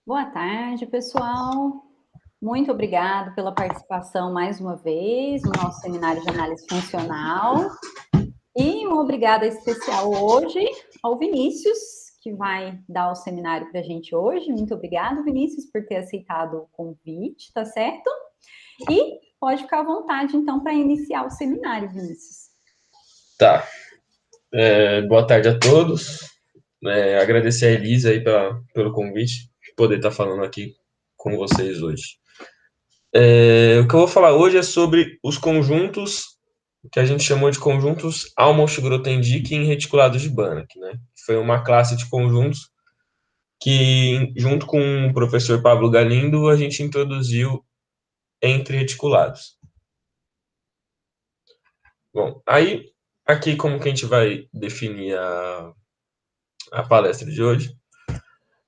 Boa tarde, pessoal. Muito obrigado pela participação mais uma vez no nosso seminário de análise funcional. E uma obrigada especial hoje ao Vinícius, que vai dar o seminário para a gente hoje. Muito obrigado, Vinícius, por ter aceitado o convite, tá certo? E pode ficar à vontade, então, para iniciar o seminário, Vinícius. Tá. Boa tarde a todos. Agradecer a Elisa aí pelo convite, poder estar falando aqui com vocês hoje. O que eu vou falar hoje é sobre os conjuntos que a gente chamou de conjuntos Almost-Grothendieck em reticulados de Banach, né? Foi uma classe de conjuntos que, junto com o professor Pablo Galindo, a gente introduziu entre reticulados. Bom, aí, aqui como que a gente vai definir a palestra de hoje?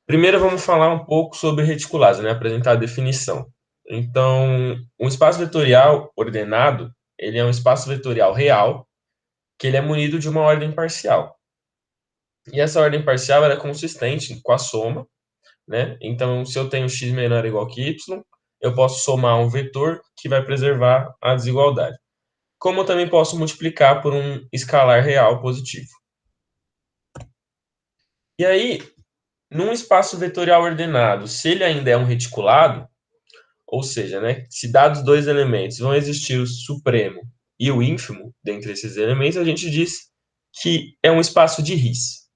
Primeiro vamos falar um pouco sobre reticulados, né? Apresentar a definição. Então, um espaço vetorial ordenado, ele é um espaço vetorial real, que ele é munido de uma ordem parcial. E essa ordem parcial ela é consistente com a soma, né? Então, se eu tenho x menor ou igual que y, eu posso somar um vetor que vai preservar a desigualdade. Como eu também posso multiplicar por um escalar real positivo. E aí, num espaço vetorial ordenado, se ele ainda é um reticulado, ou seja, né, se dados dois elementos vão existir o supremo e o ínfimo dentre esses elementos, a gente diz que é um espaço de Riesz.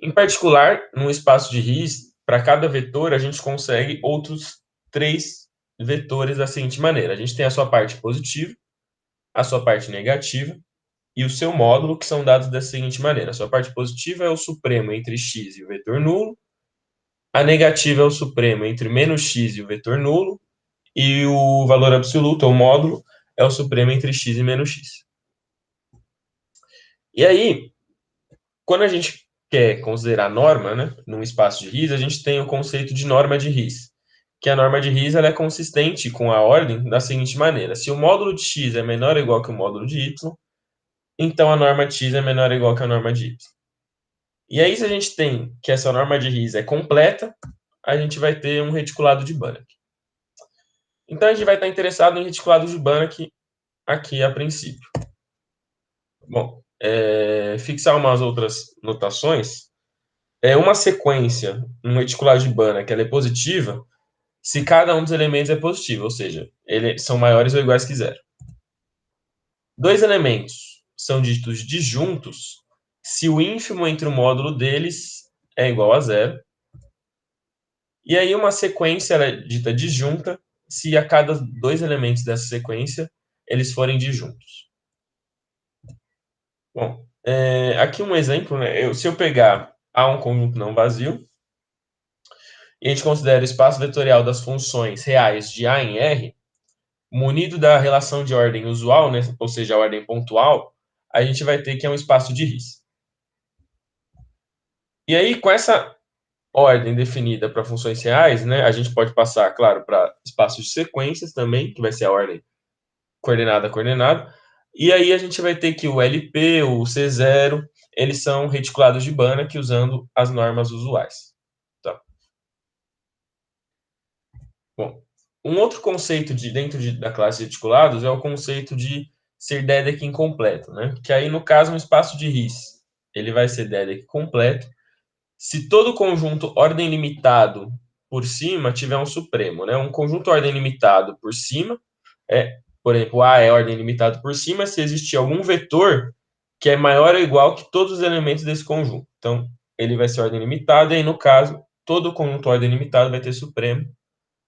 Em particular, num espaço de Riesz, para cada vetor, a gente consegue outros três vetores da seguinte maneira. A gente tem a sua parte positiva, a sua parte negativa e o seu módulo, que são dados da seguinte maneira. A sua parte positiva é o supremo entre x e o vetor nulo, a negativa é o supremo entre menos x e o vetor nulo, e o valor absoluto, ou módulo, é o supremo entre x e menos x. E aí, quando a gente quer considerar norma, né, num espaço de Riesz, a gente tem o conceito de norma de Riesz, que a norma de Riesz ela é consistente com a ordem da seguinte maneira: se o módulo de x é menor ou igual que o módulo de y, então a norma de x é menor ou igual que a norma de y. E aí, se a gente tem que essa norma de Riesz é completa, a gente vai ter um reticulado de Banach. Então, a gente vai estar interessado em reticulados de Banach aqui a princípio. Bom, fixar umas outras notações. É uma sequência, um reticulado de Banach, ela é positiva se cada um dos elementos é positivo, ou seja, eles são maiores ou iguais que zero. Dois elementos são ditos disjuntos se o ínfimo entre o módulo deles é igual a zero. E aí uma sequência ela é dita disjunta se a cada dois elementos dessa sequência eles forem disjuntos. Bom, aqui um exemplo, né? Se eu pegar A um conjunto não vazio, e a gente considera o espaço vetorial das funções reais de A em R, munido da relação de ordem usual, né? Ou seja, a ordem pontual, a gente vai ter que é um espaço de Riesz. E aí, com essa ordem definida para funções reais, né, a gente pode passar, claro, para espaços de sequências também, que vai ser a ordem coordenada a coordenada. E aí a gente vai ter que o LP, o C0, eles são reticulados de Banach usando as normas usuais. Tá? Bom, um outro conceito da classe de reticulados é o conceito de ser Dedekind incompleto, né? Que aí, no caso, um espaço de Riesz, ele vai ser Dedekind completo se todo conjunto ordem limitado por cima tiver um supremo, né? Um conjunto ordem limitado por cima por exemplo, A é ordem limitada por cima se existir algum vetor que é maior ou igual que todos os elementos desse conjunto. Então, ele vai ser ordem limitada e, no caso, todo conjunto ordem limitada vai ter supremo.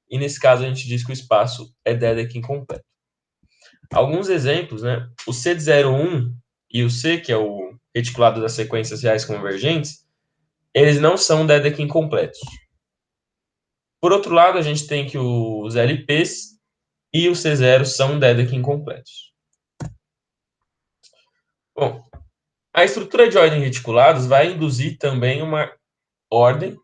E, nesse caso, a gente diz que o espaço é Dedekind incompleto. Alguns exemplos, né? O C de 0,1 e o C, que é o reticulado das sequências reais convergentes, eles não são Dedekind incompletos. Por outro lado, a gente tem que os LPs e o C0 são Dedekind incompletos. Bom, a estrutura de ordem reticulados vai induzir também uma ordem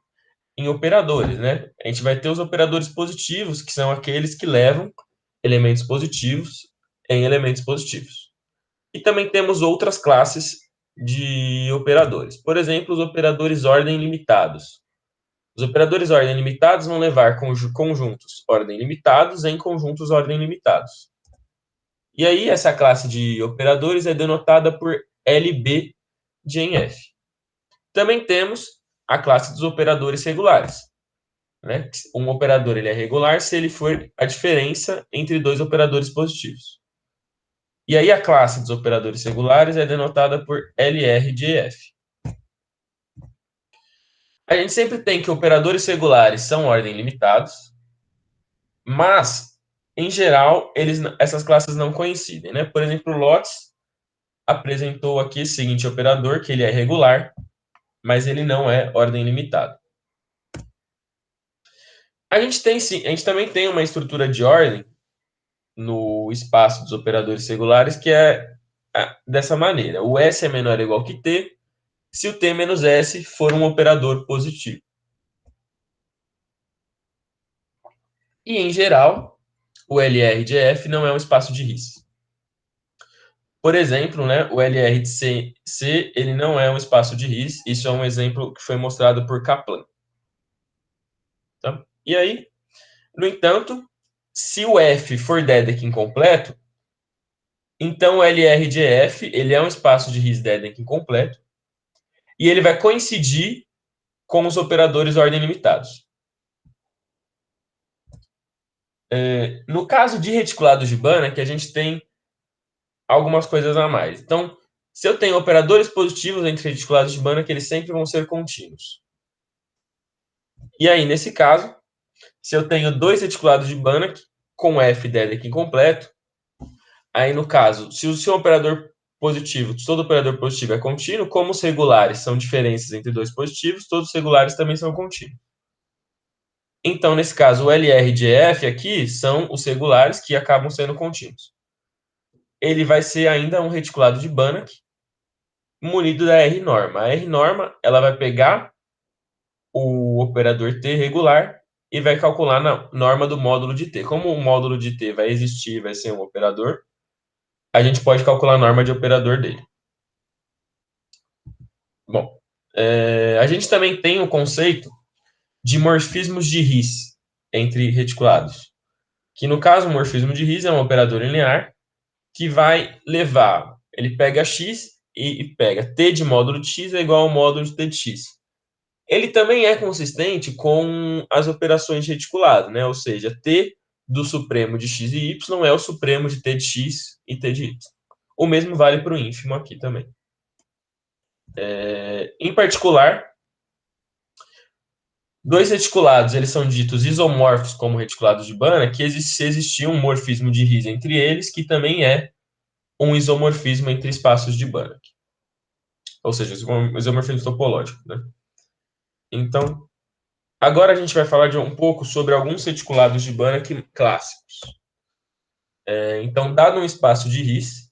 em operadores, né? A gente vai ter os operadores positivos, que são aqueles que levam elementos positivos em elementos positivos. E também temos outras classes de operadores. Por exemplo, os operadores ordem limitados. Os operadores ordem limitados vão levar conjuntos ordem limitados em conjuntos ordem limitados. E aí, essa classe de operadores é denotada por LB de em F. Também temos a classe dos operadores regulares. Né? Um operador ele é regular se ele for a diferença entre dois operadores positivos. E aí, a classe dos operadores regulares é denotada por LR de F. A gente sempre tem que operadores regulares são ordem limitados, mas, em geral, essas classes não coincidem. Né? Por exemplo, o Lotus apresentou aqui esse seguinte operador, que ele é regular, mas ele não é ordem limitada. A gente também tem uma estrutura de ordem no espaço dos operadores regulares que é dessa maneira. O S é menor ou igual que T, se o T menos S for um operador positivo. E, em geral, o LR de F não é um espaço de Ries. Por exemplo, né, o LR de C ele não é um espaço de Ries. Isso é um exemplo que foi mostrado por Kaplan. Tá? E aí, no entanto, se o F for Dedekind incompleto, então o LR de F ele é um espaço de Ries Dedekind incompleto e ele vai coincidir com os operadores ordem limitados. No caso de reticulados de Banach, a gente tem algumas coisas a mais. Então, se eu tenho operadores positivos entre reticulados de Banach, eles sempre vão ser contínuos. E aí, nesse caso, se eu tenho dois reticulados de Banach com F Dedekind incompleto, aí no caso, se o seu operador positivo, todo operador positivo é contínuo, como os regulares são diferenças entre dois positivos, todos os regulares também são contínuos. Então, nesse caso, o LR de F aqui são os regulares que acabam sendo contínuos. Ele vai ser ainda um reticulado de Banach munido da R-norma. A R-norma ela vai pegar o operador T regular e vai calcular na norma do módulo de T. Como o módulo de T vai existir, vai ser um operador, a gente pode calcular a norma de operador dele. Bom, a gente também tem o conceito de morfismos de Ries entre reticulados, que no caso o morfismo de Ries é um operador linear que vai levar, ele pega x e pega t de módulo de x é igual ao módulo de t de x. Ele também é consistente com as operações de reticulado, né? Ou seja, t do supremo de x e y é o supremo de t de x e t de y. O mesmo vale para o ínfimo aqui também. Em particular, dois reticulados eles são ditos isomorfos como reticulados de Banach, que se existia um morfismo de Ries entre eles, que também é um isomorfismo entre espaços de Banach. Ou seja, um isomorfismo topológico. Né? Então, agora a gente vai falar um pouco sobre alguns reticulados de Banach clássicos. Então, dado um espaço de Ries,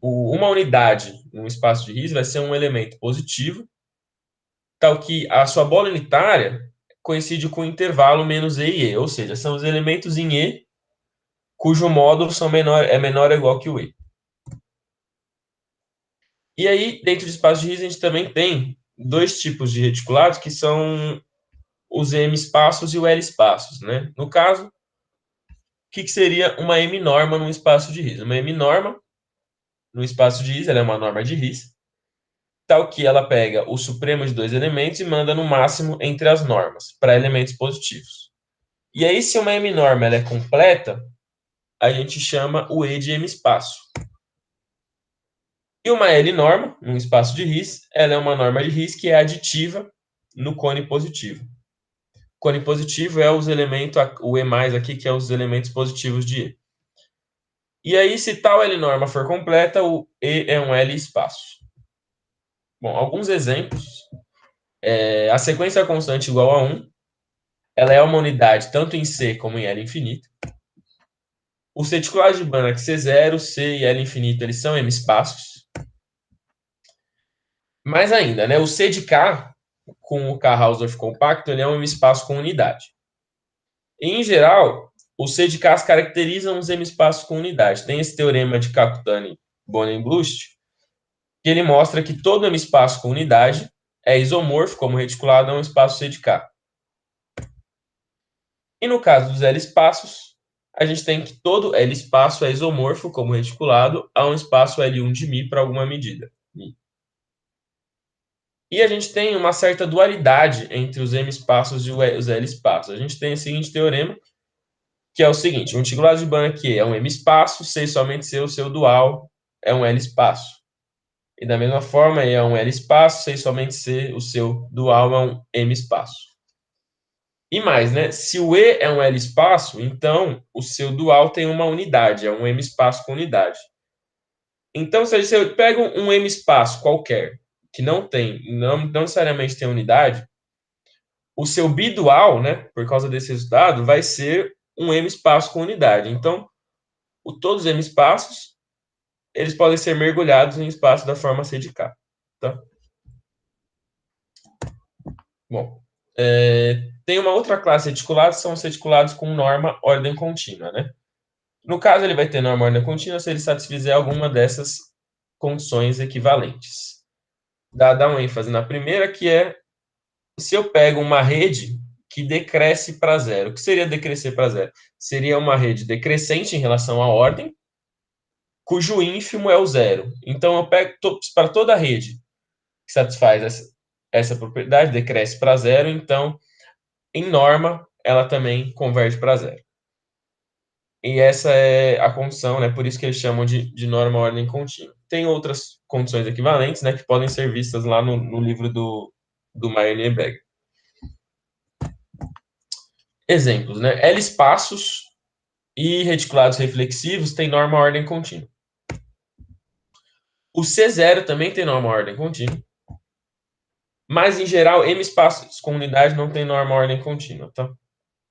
uma unidade num espaço de Ries vai ser um elemento positivo, tal que a sua bola unitária coincide com o intervalo menos E e E, ou seja, são os elementos em E cujo módulo é menor ou igual que o E. E aí, dentro de espaço de Ries, a gente também tem dois tipos de reticulados, que são os M espaços e o L espaços. Né? No caso, o que seria uma M norma num espaço de Ries? Uma M norma no espaço de Ries, ela é uma norma de Ries, tal que ela pega o supremo de dois elementos e manda no máximo entre as normas, para elementos positivos. E aí, se uma M norma ela é completa, a gente chama o E de M espaço. E uma L norma, num espaço de Ries, ela é uma norma de Ries que é aditiva no cone positivo. O cone positivo é os elementos, o E mais aqui, que é os elementos positivos de E. E aí, se tal L norma for completa, o E é um L espaço. Bom, alguns exemplos. A sequência constante igual a 1, ela é uma unidade tanto em C como em L infinito. Os reticulados de Banach C0, C e L infinito, eles são M espaços. Mais ainda, né, o C de K, com o K-Hausdorff compacto, ele é um M espaço com unidade. E, em geral, os C de K caracterizam os M espaços com unidade. Tem esse teorema de Kakutani-Bonen-Blust, que ele mostra que todo M espaço com unidade é isomorfo, como reticulado, a um espaço C de K. E no caso dos L espaços, a gente tem que todo L espaço é isomorfo, como reticulado, a um espaço L1 de μ para alguma medida. E a gente tem uma certa dualidade entre os M espaços e os L espaços. A gente tem o seguinte teorema, que é o seguinte: o integrado de Banach é um M espaço, C somente C, o seu dual é um L espaço. E da mesma forma, E é um L espaço, C somente C, o seu dual é um M espaço. E mais, né? Se o E é um L espaço, então o seu dual tem uma unidade, é um M espaço com unidade. Então, se você pega um M espaço qualquer, que não necessariamente tem unidade, o seu bidual, né, por causa desse resultado, vai ser um M espaço com unidade. Então, todos os M espaços, eles podem ser mergulhados em espaço da forma C de K. Tá? Bom, tem uma outra classe de reticulados, são os reticulados com norma ordem contínua, né? No caso, ele vai ter norma ordem contínua se ele satisfizer alguma dessas condições equivalentes. Dá um ênfase na primeira, que é se eu pego uma rede que decresce para zero. O que seria decrescer para zero? Seria uma rede decrescente em relação à ordem, cujo ínfimo é o zero. Então, eu pego para toda a rede que satisfaz essa propriedade, decresce para zero, então, em norma, ela também converge para zero. E essa é a condição, né? Por isso que eles chamam de norma ordem contínua. Tem outras condições equivalentes, né? Que podem ser vistas lá no livro do Meyerbeer. Exemplos, né? L espaços e reticulados reflexivos têm norma ordem contínua. O C0 também tem norma ordem contínua. Mas, em geral, M espaços com unidade não tem norma ordem contínua, tá?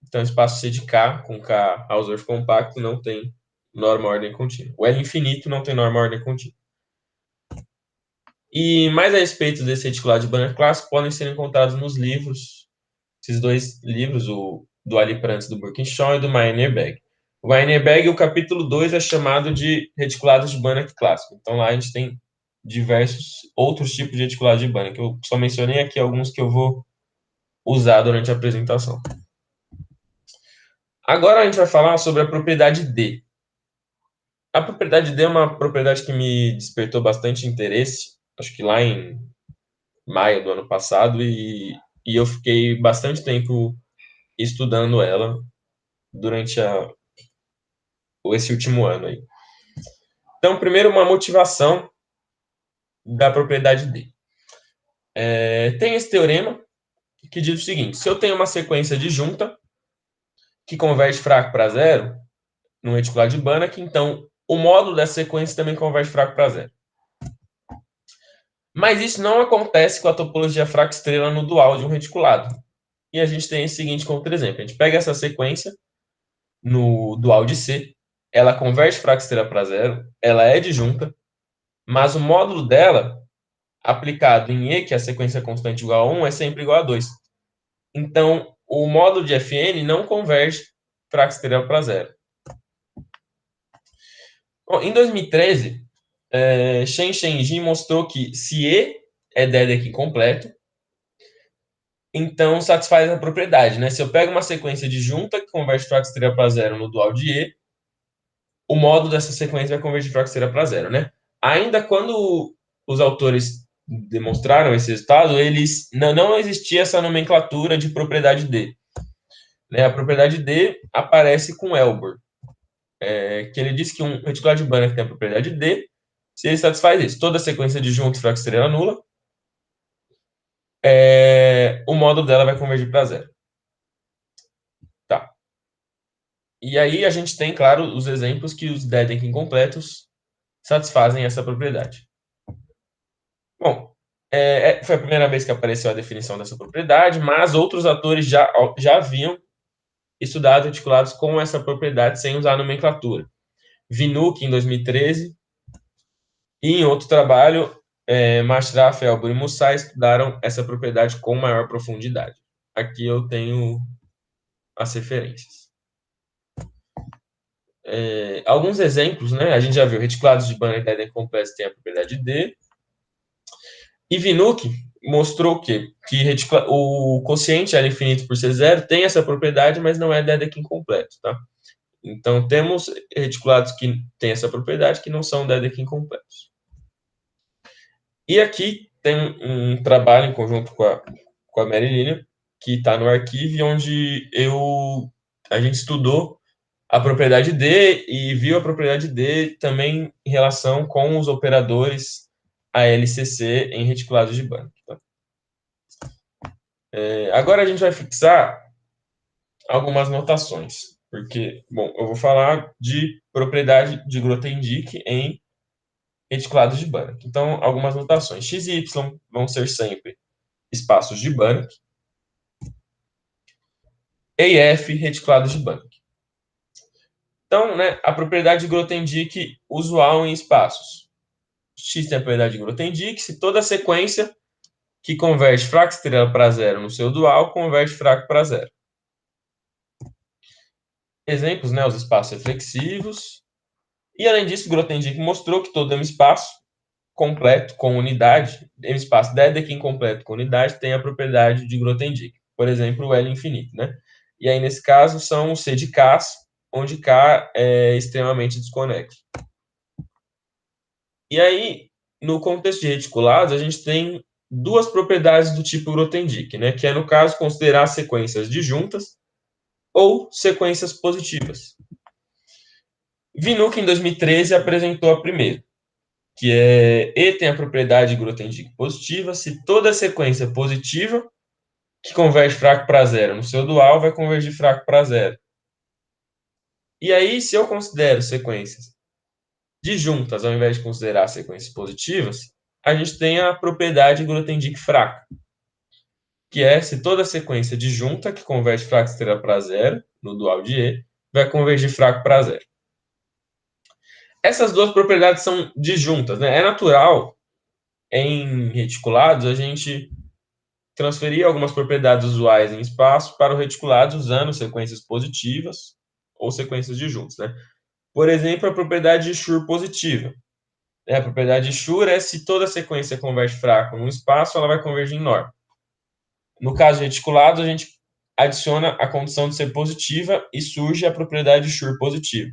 Então, espaço C de K, com K Hausdorff compacto, não tem norma ordem contínua. O L infinito não tem norma ordem contínua. E mais a respeito desse reticulado de Banach clássico podem ser encontrados nos livros, esses dois livros, o do Aliprantz, do Birkinshaw e do Meyerbeer. O Meyerbeer, o capítulo 2 é chamado de reticulados de Banach clássico. Então lá a gente tem diversos outros tipos de reticulados de Banach. Eu só mencionei aqui alguns que eu vou usar durante a apresentação. Agora a gente vai falar sobre a propriedade D. A propriedade D é uma propriedade que me despertou bastante interesse, acho que lá em maio do ano passado, e eu fiquei bastante tempo estudando ela durante esse último ano aí. Então, primeiro, uma motivação da propriedade D. Tem esse teorema que diz o seguinte: se eu tenho uma sequência disjunta que converge fraco para zero, no reticulado de Banach, então o módulo dessa sequência também converge fraco para zero. Mas isso não acontece com a topologia fraco-estrela no dual de um reticulado. E a gente tem esse seguinte contra-exemplo. A gente pega essa sequência no dual de C, ela converge fraco-estrela para zero, ela é disjunta, mas o módulo dela, aplicado em E, que é a sequência constante igual a 1, é sempre igual a 2. Então, o módulo de Fn não converge fraco-estrela para zero. Bom, em 2013, Shen Shenjin mostrou que se E é Dedekind completo, então satisfaz a propriedade, né? Se eu pego uma sequência disjunta que converge fraco-estrela para zero no dual de E, o módulo dessa sequência vai convergir fraco-estrela para zero, né? Ainda quando os autores demonstraram esse resultado, não existia essa nomenclatura de propriedade D. Né? A propriedade D aparece com Elbor, que ele diz que um reticulado de Banach tem a propriedade D se ele satisfaz isso. Toda sequência disjunta e fraco-estrela nula, o módulo dela vai convergir para zero. Tá. E aí a gente tem, claro, os exemplos que os Dedekind incompletos satisfazem essa propriedade. Bom, foi a primeira vez que apareceu a definição dessa propriedade, mas outros autores já haviam estudado reticulados com essa propriedade sem usar a nomenclatura. Vinuk, em 2013, e em outro trabalho, Mashraf, Elbor e Mussai estudaram essa propriedade com maior profundidade. Aqui eu tenho as referências. Alguns exemplos, né? A gente já viu reticulados de Banach completos têm a propriedade D. E Vinuk, mostrou o quê? Que o quociente L infinito por C0 tem essa propriedade, mas não é Dedekind completo, tá? Então, temos reticulados que têm essa propriedade que não são Dedekind completos. E aqui tem um trabalho em conjunto com a Mary Lilian, que está no arquivo, onde a gente estudou a propriedade D e viu a propriedade D também em relação com os operadores ALCC em reticulados de Banach. Tá? Agora a gente vai fixar algumas notações, porque, bom, eu vou falar de propriedade de Grothendieck em reticulados de Banach. Então, algumas notações. X e Y vão ser sempre espaços de Banach. E e F reticulados de Banach. Então, né, a propriedade de Grothendieck usual em espaços. X tem a propriedade de Grothendieck se toda sequência que converte fraco estrela para zero no seu dual converte fraco para zero. Exemplos, né, os espaços reflexivos. E, além disso, Grothendieck mostrou que todo M-espaço completo com unidade, M-espaço Dedekind completo com unidade, tem a propriedade de Grothendieck. Por exemplo, o L infinito, né? E aí, nesse caso, são os C de K, onde K é extremamente desconexo. E aí, no contexto de reticulados, a gente tem duas propriedades do tipo Grothendieck, né? Que é, no caso, considerar sequências disjuntas ou sequências positivas. Vinuk, em 2013, apresentou a primeira, que é E tem a propriedade de Grothendieck positiva se toda sequência positiva que converge fraco para zero no seu dual vai convergir fraco para zero. E aí, se eu considero sequências disjuntas ao invés de considerar sequências positivas, a gente tem a propriedade Grothendieck fraca, que é se toda sequência disjunta que converge fraco estrela para zero no dual de E vai convergir fraco para zero. Essas duas propriedades são disjuntas, né? É natural em reticulados a gente transferir algumas propriedades usuais em espaço para o reticulado usando sequências positivas ou sequências disjuntas, né? Por exemplo, a propriedade de Schur positiva. A propriedade de Schur é se toda sequência converge fraco num espaço, ela vai convergir em norma. No caso de reticulados, a gente adiciona a condição de ser positiva e surge a propriedade de Schur positiva.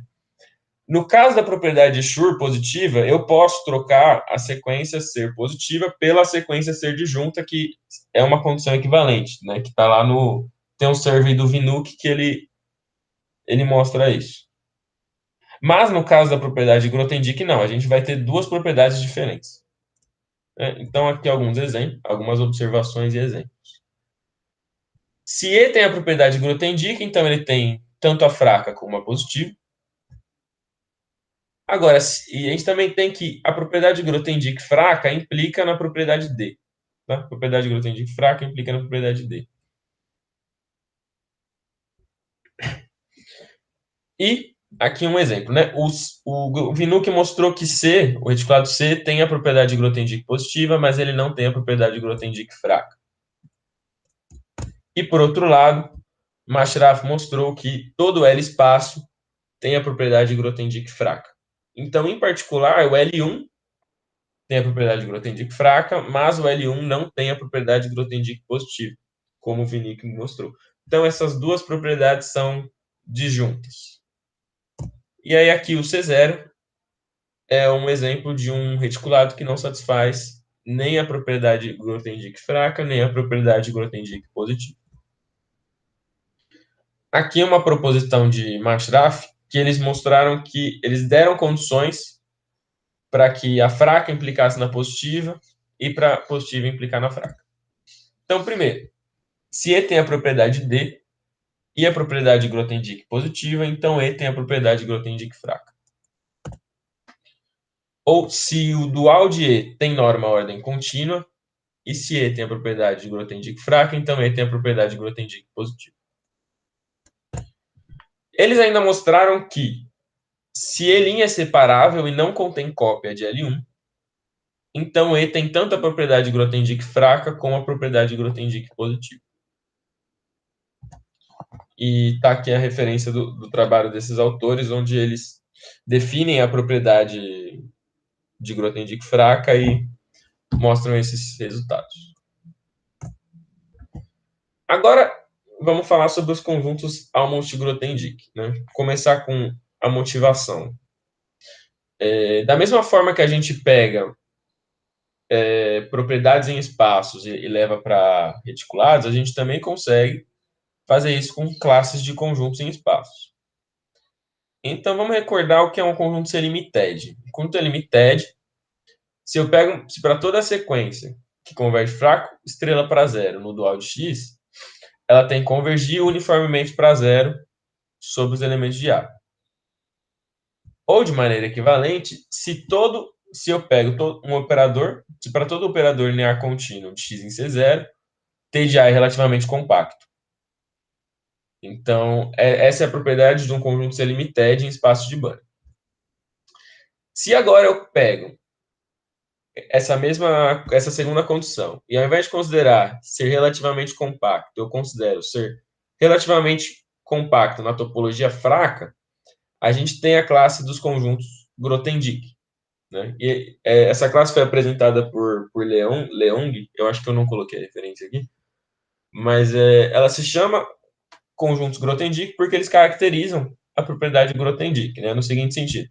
No caso da propriedade de Schur positiva, eu posso trocar a sequência ser positiva pela sequência ser disjunta, que é uma condição equivalente, né? Que está lá no... Tem um survey do Vinuk que ele mostra isso. Mas no caso da propriedade de Grothendieck, não. A gente vai ter duas propriedades diferentes. Então, aqui alguns exemplos, algumas observações e exemplos. Se E tem a propriedade de Grothendieck, então ele tem tanto a fraca como a positiva. Agora, e a gente também tem que a propriedade de Grothendieck fraca implica na propriedade D. Tá? A propriedade de Grothendieck fraca implica na propriedade D. E aqui um exemplo, né? O Vinuk mostrou que C, o reticulado C, tem a propriedade de Grothendieck positiva, mas ele não tem a propriedade de Grothendieck fraca. E por outro lado, Mashraf mostrou que todo L espaço tem a propriedade de Grothendieck fraca. Então, em particular, o L1 tem a propriedade de Grothendieck fraca, mas o L1 não tem a propriedade de Grothendieck positiva, como o Vinuk mostrou. Então, essas duas propriedades são disjuntas. E aí, aqui o C0 é um exemplo de um reticulado que não satisfaz nem a propriedade de Grothendieck fraca, nem a propriedade de Grothendieck positiva. Aqui é uma proposição de Mashraf, que eles mostraram que eles deram condições para que a fraca implicasse na positiva e para a positiva implicar na fraca. Então, primeiro, se E tem a propriedade D e a propriedade de Grothendieck positiva, então E tem a propriedade de Grothendieck fraca. Ou se o dual de E tem norma ordem contínua, e se E tem a propriedade de Grothendieck fraca, então E tem a propriedade de Grothendieck positiva. Eles ainda mostraram que se E' é separável e não contém cópia de L1, então E tem tanto a propriedade de Grothendieck fraca como a propriedade de Grothendieck positiva. E está aqui a referência do trabalho desses autores, onde eles definem a propriedade de Grothendieck fraca e mostram esses resultados. Agora, vamos falar sobre os conjuntos Almost-Grothendieck, né? Começar com a motivação. Da mesma forma que a gente pega propriedades em espaços e leva para reticulados, a gente também consegue fazer isso com classes de conjuntos em espaços. Então, vamos recordar o que é um conjunto Selimited. Um conjunto Selimited, se para toda a sequência que converge fraco, estrela para zero no dual de x, ela tem que convergir uniformemente para zero sobre os elementos de A. Ou de maneira equivalente, se eu pego um operador, se para todo operador linear contínuo de x em C0, T de A é relativamente compacto. Então, essa é a propriedade de um conjunto Selimited em espaço de Banach. Se agora eu pego essa segunda condição, e ao invés de considerar ser relativamente compacto, eu considero ser relativamente compacto na topologia fraca, a gente tem a classe dos conjuntos Grothendieck, né? E essa classe foi apresentada por Leung, eu acho que eu não coloquei a referência aqui, mas ela se chama conjuntos Grothendieck porque eles caracterizam a propriedade Grothendieck, né? No seguinte sentido: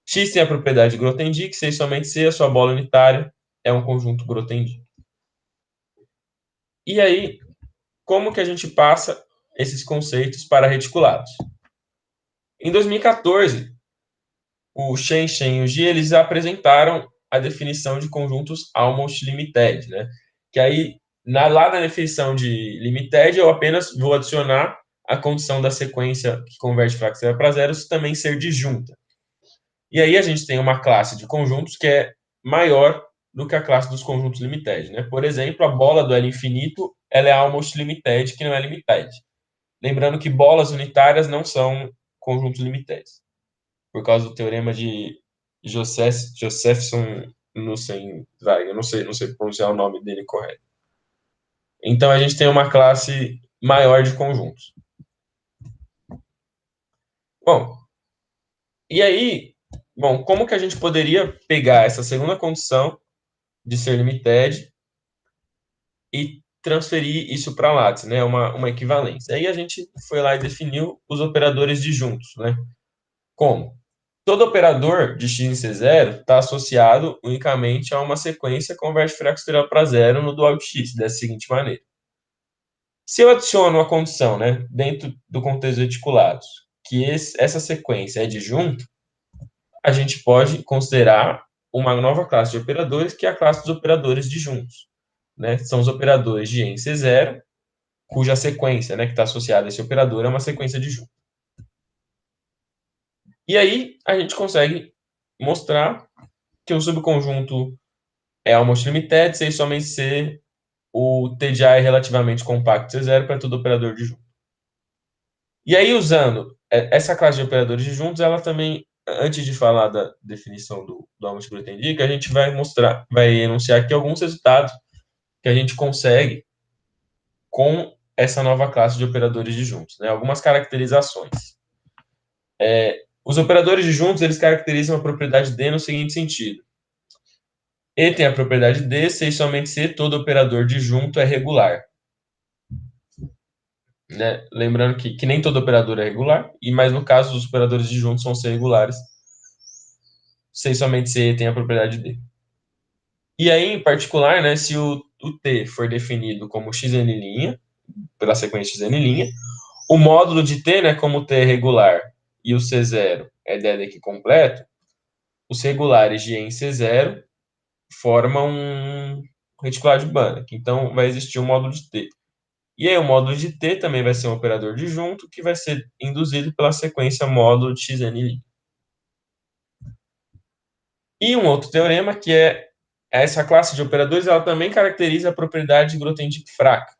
X tem a propriedade Grothendieck, se e somente se a sua bola unitária é um conjunto Grothendieck. E aí, como que a gente passa esses conceitos para reticulados? Em 2014, o Shen e o Ji, eles apresentaram a definição de conjuntos almost limited, né? Que aí, lá na definição de limited, eu apenas vou adicionar a condição da sequência que converte fraco para zero também ser disjunta. E aí a gente tem uma classe de conjuntos que é maior do que a classe dos conjuntos limited, né? Por exemplo, a bola do L infinito, ela é almost limited, que não é limited. Lembrando que bolas unitárias não são conjuntos limited, por causa do teorema de Josephson, não sei, eu não sei pronunciar o nome dele correto. Então a gente tem uma classe maior de conjuntos. Bom, e aí, como que a gente poderia pegar essa segunda condição de ser limited e transferir isso para Lattice, né? Uma equivalência. Aí a gente foi lá e definiu os operadores disjuntos, né? Como? Todo operador de x em C0 está associado unicamente a uma sequência converte fraco para zero no dual de x, da seguinte maneira. Se eu adiciono a condição, né, dentro do contexto de reticulados, que essa sequência é disjunta, a gente pode considerar uma nova classe de operadores, que é a classe dos operadores disjuntos, né? São os operadores de E em C0, cuja sequência, né, que está associada a esse operador é uma sequência disjunta. E aí a gente consegue mostrar que o subconjunto é almost limited se e somente se o T de A é relativamente compacto C0 para todo operador disjunto. E aí, usando essa classe de operadores disjuntos, ela também, antes de falar da definição do almost Grothendieck, a gente vai enunciar aqui alguns resultados que a gente consegue com essa nova classe de operadores disjuntos, né? Algumas caracterizações. Os operadores disjuntos, eles caracterizam a propriedade D no seguinte sentido: E tem a propriedade D se e somente se todo operador disjunto é regular. Né? Lembrando que nem todo operador é regular, mas no caso os operadores disjuntos vão ser regulares se e somente se E tem a propriedade D. E aí, em particular, né, se o T for definido como xn', pela sequência xn', o módulo de T, né, como o T é regular e o C0 é Dedekind completo, os regulares de E em C0 formam um reticulado de Banach. Então, vai existir um módulo de T. E aí, o módulo de T também vai ser um operador disjunto que vai ser induzido pela sequência módulo de xn'. E um outro teorema, que é essa classe de operadores, ela também caracteriza a propriedade de Grothendieck fraca.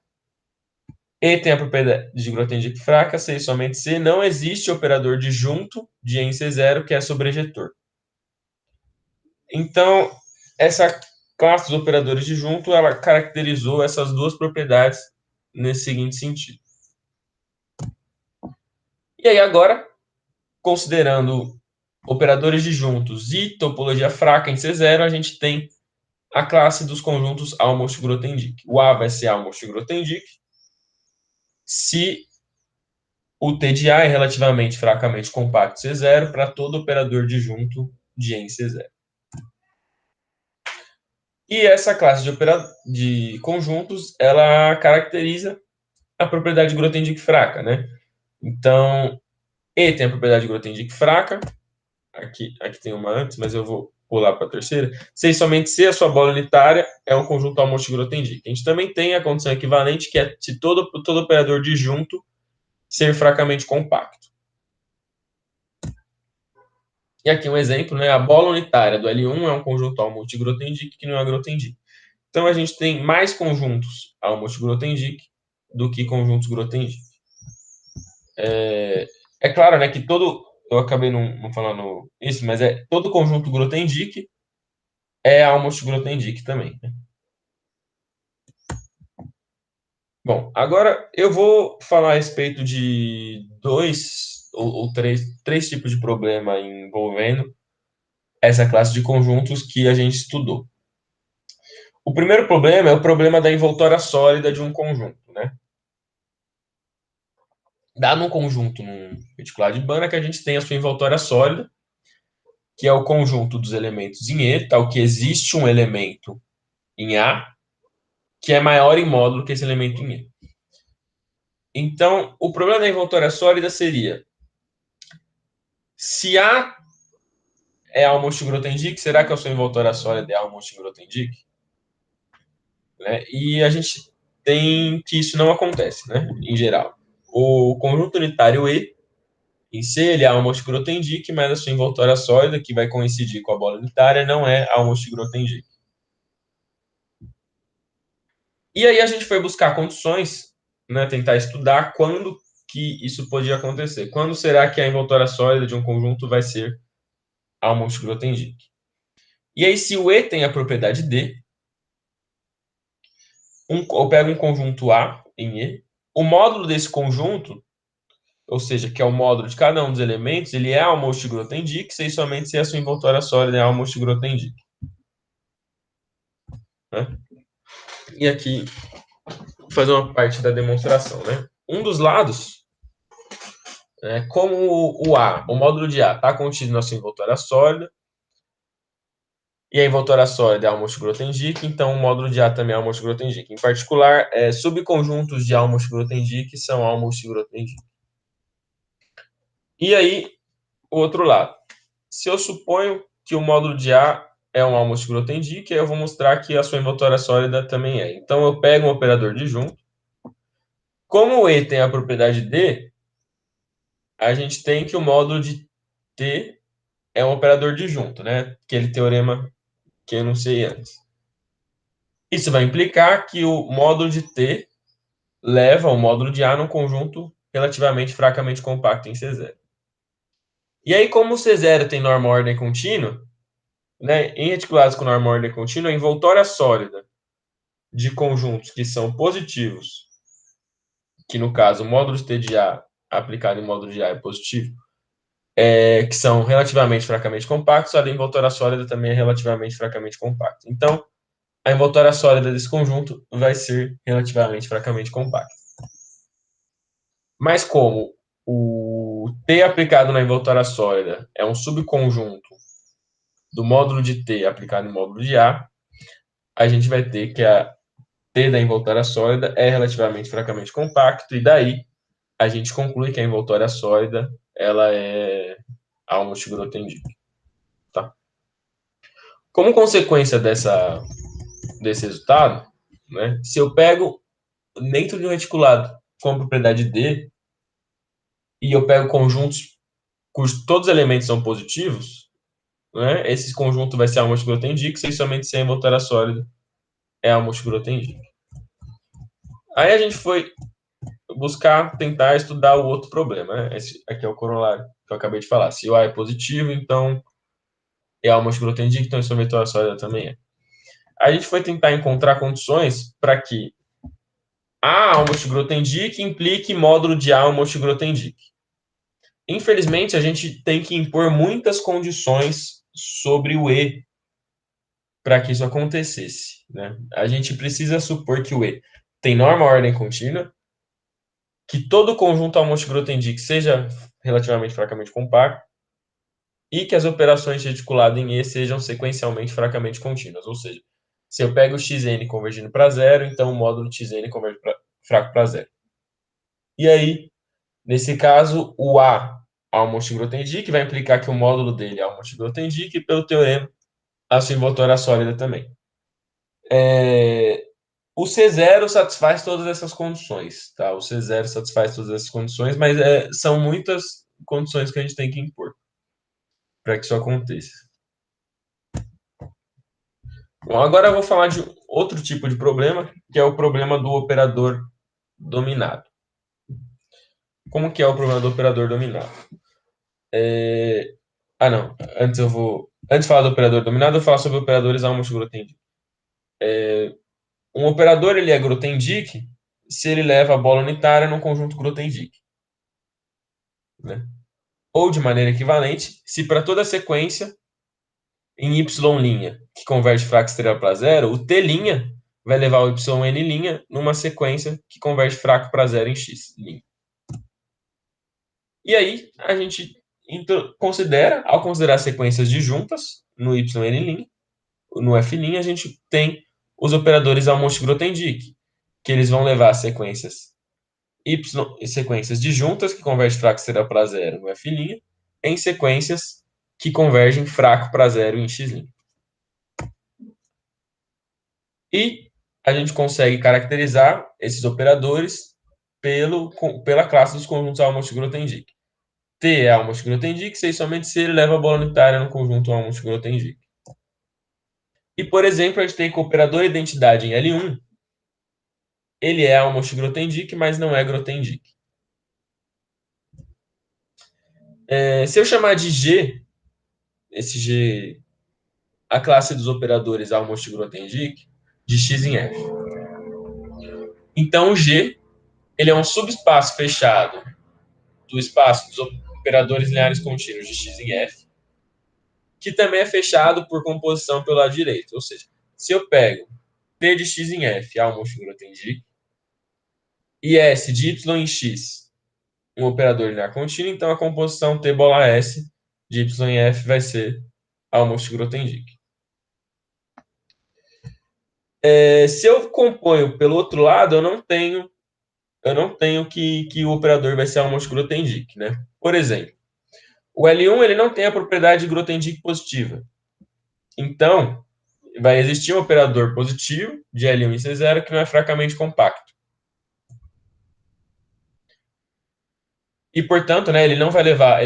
E tem a propriedade de Grothendieck fraca, se e somente se não existe operador disjunto de E em C0 que é sobrejetor. Então, essa classe dos operadores disjunto, ela caracterizou essas duas propriedades nesse seguinte sentido. E aí agora, considerando operadores disjuntos e topologia fraca em C0, a gente tem a classe dos conjuntos Almost Grothendieck. O A vai ser Almost Grothendieck, se o T de A é relativamente fracamente compacto C0 para todo operador disjunto de em C0. E essa classe de conjuntos, ela caracteriza a propriedade Grothendieck fraca, né? Então, E tem a propriedade Grothendieck fraca. Aqui tem uma antes, mas eu vou pular para a terceira. Se e somente se a sua bola unitária é um conjunto Almost-Grothendieck. A gente também tem a condição equivalente, que é se todo operador disjunto ser fracamente compacto. E aqui um exemplo, né? A bola unitária do L1 é um conjunto Almost-Grothendieck que não é Grothendieck. Então, a gente tem mais conjuntos Almost-Grothendieck do que conjuntos Grothendieck. É claro, né, que eu acabei não falando isso, mas todo conjunto Grothendieck é Almost-Grothendieck também, né? Bom, agora eu vou falar a respeito de dois ou três tipos de problema envolvendo essa classe de conjuntos que a gente estudou. O primeiro problema é o problema da envoltória sólida de um conjunto, né? Dá num conjunto, num reticular de Banach, a gente tem a sua envoltória sólida, que é o conjunto dos elementos em E, tal que existe um elemento em A, que é maior em módulo que esse elemento em E. Então, o problema da envoltória sólida seria: se A é Almost-Grothendieck, será que a sua envoltória sólida é Almost-Grothendieck? Né? E a gente tem que isso não acontece, né? Em geral. O conjunto unitário E, em C, ele é Almost-Grothendieck, mas a sua envoltória sólida, que vai coincidir com a bola unitária, não é Almost-Grothendieck. E aí a gente foi buscar condições, né, tentar estudar quando que isso podia acontecer. Quando será que a envoltória sólida de um conjunto vai ser Almost-Grothendieck? E aí, se o E tem a propriedade D, eu pego um conjunto A em E, o módulo desse conjunto, ou seja, que é o módulo de cada um dos elementos, ele é Almost-Grothendieck, se somente se a sua envoltória sólida é Almost-Grothendieck. Né? E aqui, vou fazer uma parte da demonstração. Né? Um dos lados, como o módulo de A está contido na sua envoltória sólida, e a envoltória sólida é Almost-Grothendieck, então o módulo de A também é Almost-Grothendieck. Em particular, subconjuntos de Almost-Grothendieck são Almost-Grothendieck. E aí, o outro lado. Se eu suponho que o módulo de A é um Almost-Grothendieck, eu vou mostrar que a sua envoltória sólida também é. Então, eu pego um operador disjunto. Como o E tem a propriedade D, a gente tem que o módulo de T é um operador disjunto, né? Aquele teorema que eu enunciei antes. Isso vai implicar que o módulo de T leva o módulo de A num conjunto relativamente fracamente compacto em C0. E aí, como o C0 tem norma-ordem contínua, né, em reticulados com norma-ordem contínua, a envoltória sólida de conjuntos que são positivos, que no caso o módulo de T de A aplicado em módulo de A é positivo, que são relativamente fracamente compactos, a envoltória sólida também é relativamente fracamente compacta. Então, a envoltória sólida desse conjunto vai ser relativamente fracamente compacta. Mas como o T aplicado na envoltória sólida é um subconjunto do módulo de T aplicado em módulo de a gente vai ter que a T da envoltória sólida é relativamente fracamente compacto, e daí a gente conclui que a envoltória sólida ela é Almost-Grothendieck. Tá? Como consequência desse resultado, né, se eu pego dentro de um reticulado com a propriedade D e eu pego conjuntos cujos todos os elementos são positivos, né, esse conjunto vai ser Almost-Grothendieck, se somente se a envoltória sólida é Almost-Grothendieck. Aí a gente foi buscar tentar estudar o outro problema, né? Esse aqui é o corolário que eu acabei de falar. Se o A é positivo, então é Almost-Grothendieck, então essa envoltória sólida também é. A gente foi tentar encontrar condições para que A Almost-Grothendieck implique módulo de A Almost-Grothendieck. Infelizmente, a gente tem que impor muitas condições sobre o E para que isso acontecesse, né? A gente precisa supor que o E tem norma-ordem contínua, que todo conjunto Almost-Grothendieck seja relativamente fracamente compacto e que as operações de reticulado em E sejam sequencialmente fracamente contínuas. Ou seja, se eu pego o xn convergindo para zero, então o módulo xn converge fraco para zero. E aí, nesse caso, o A Almost-Grothendieck vai implicar que o módulo dele é Almost-Grothendieck e, pelo teorema, a sua envoltória sólida também. O C0 satisfaz todas essas condições, tá? O C0 satisfaz todas essas condições, mas são muitas condições que a gente tem que impor para que isso aconteça. Bom, agora eu vou falar de outro tipo de problema, que é o problema do operador dominado. Como que é o problema do operador dominado? Não. Antes de falar do operador dominado, eu vou falar sobre operadores Almost-Grothendieck. Um operador ele é Grothendieck se ele leva a bola unitária num conjunto Grothendieck, né? Ou de maneira equivalente, se para toda sequência em Y' que converge fraco estrela para zero, o T' vai levar o YN' numa sequência que converge fraco para zero em X'. E aí a gente ao considerar sequências disjuntas no YN', no F', a gente tem os operadores Almost-Grothendieck, que eles vão levar sequências sequências disjuntas que convergem fraco estrela para zero no F' em sequências que convergem fraco para zero em X'. E a gente consegue caracterizar esses operadores pela classe dos conjuntos Almost-Grothendieck. T é Almost-Grothendieck, se e somente se ele leva a bola unitária no conjunto Almost-Grothendieck. E, por exemplo, a gente tem que o operador identidade em L1, ele é Almost-Grothendieck, mas não é Grothendieck. Se eu chamar de G, esse G, a classe dos operadores Almost-Grothendieck, de X em F. Então, o G, ele é um subespaço fechado do espaço dos operadores lineares contínuos de X em F, que também é fechado por composição pelo lado direito. Ou seja, se eu pego T de X em F, Almost-Grothendieck, e S de Y em X, um operador linear contínuo, então a composição T bola S de Y em F vai ser Almost-Grothendieck. Se eu componho pelo outro lado, eu não tenho que o operador vai ser Almost-Grothendieck, né? Por exemplo, o L1 ele não tem a propriedade de Grothendieck positiva. Então, vai existir um operador positivo de L1 em C0 que não é fracamente compacto. E, portanto, né, ele vai levar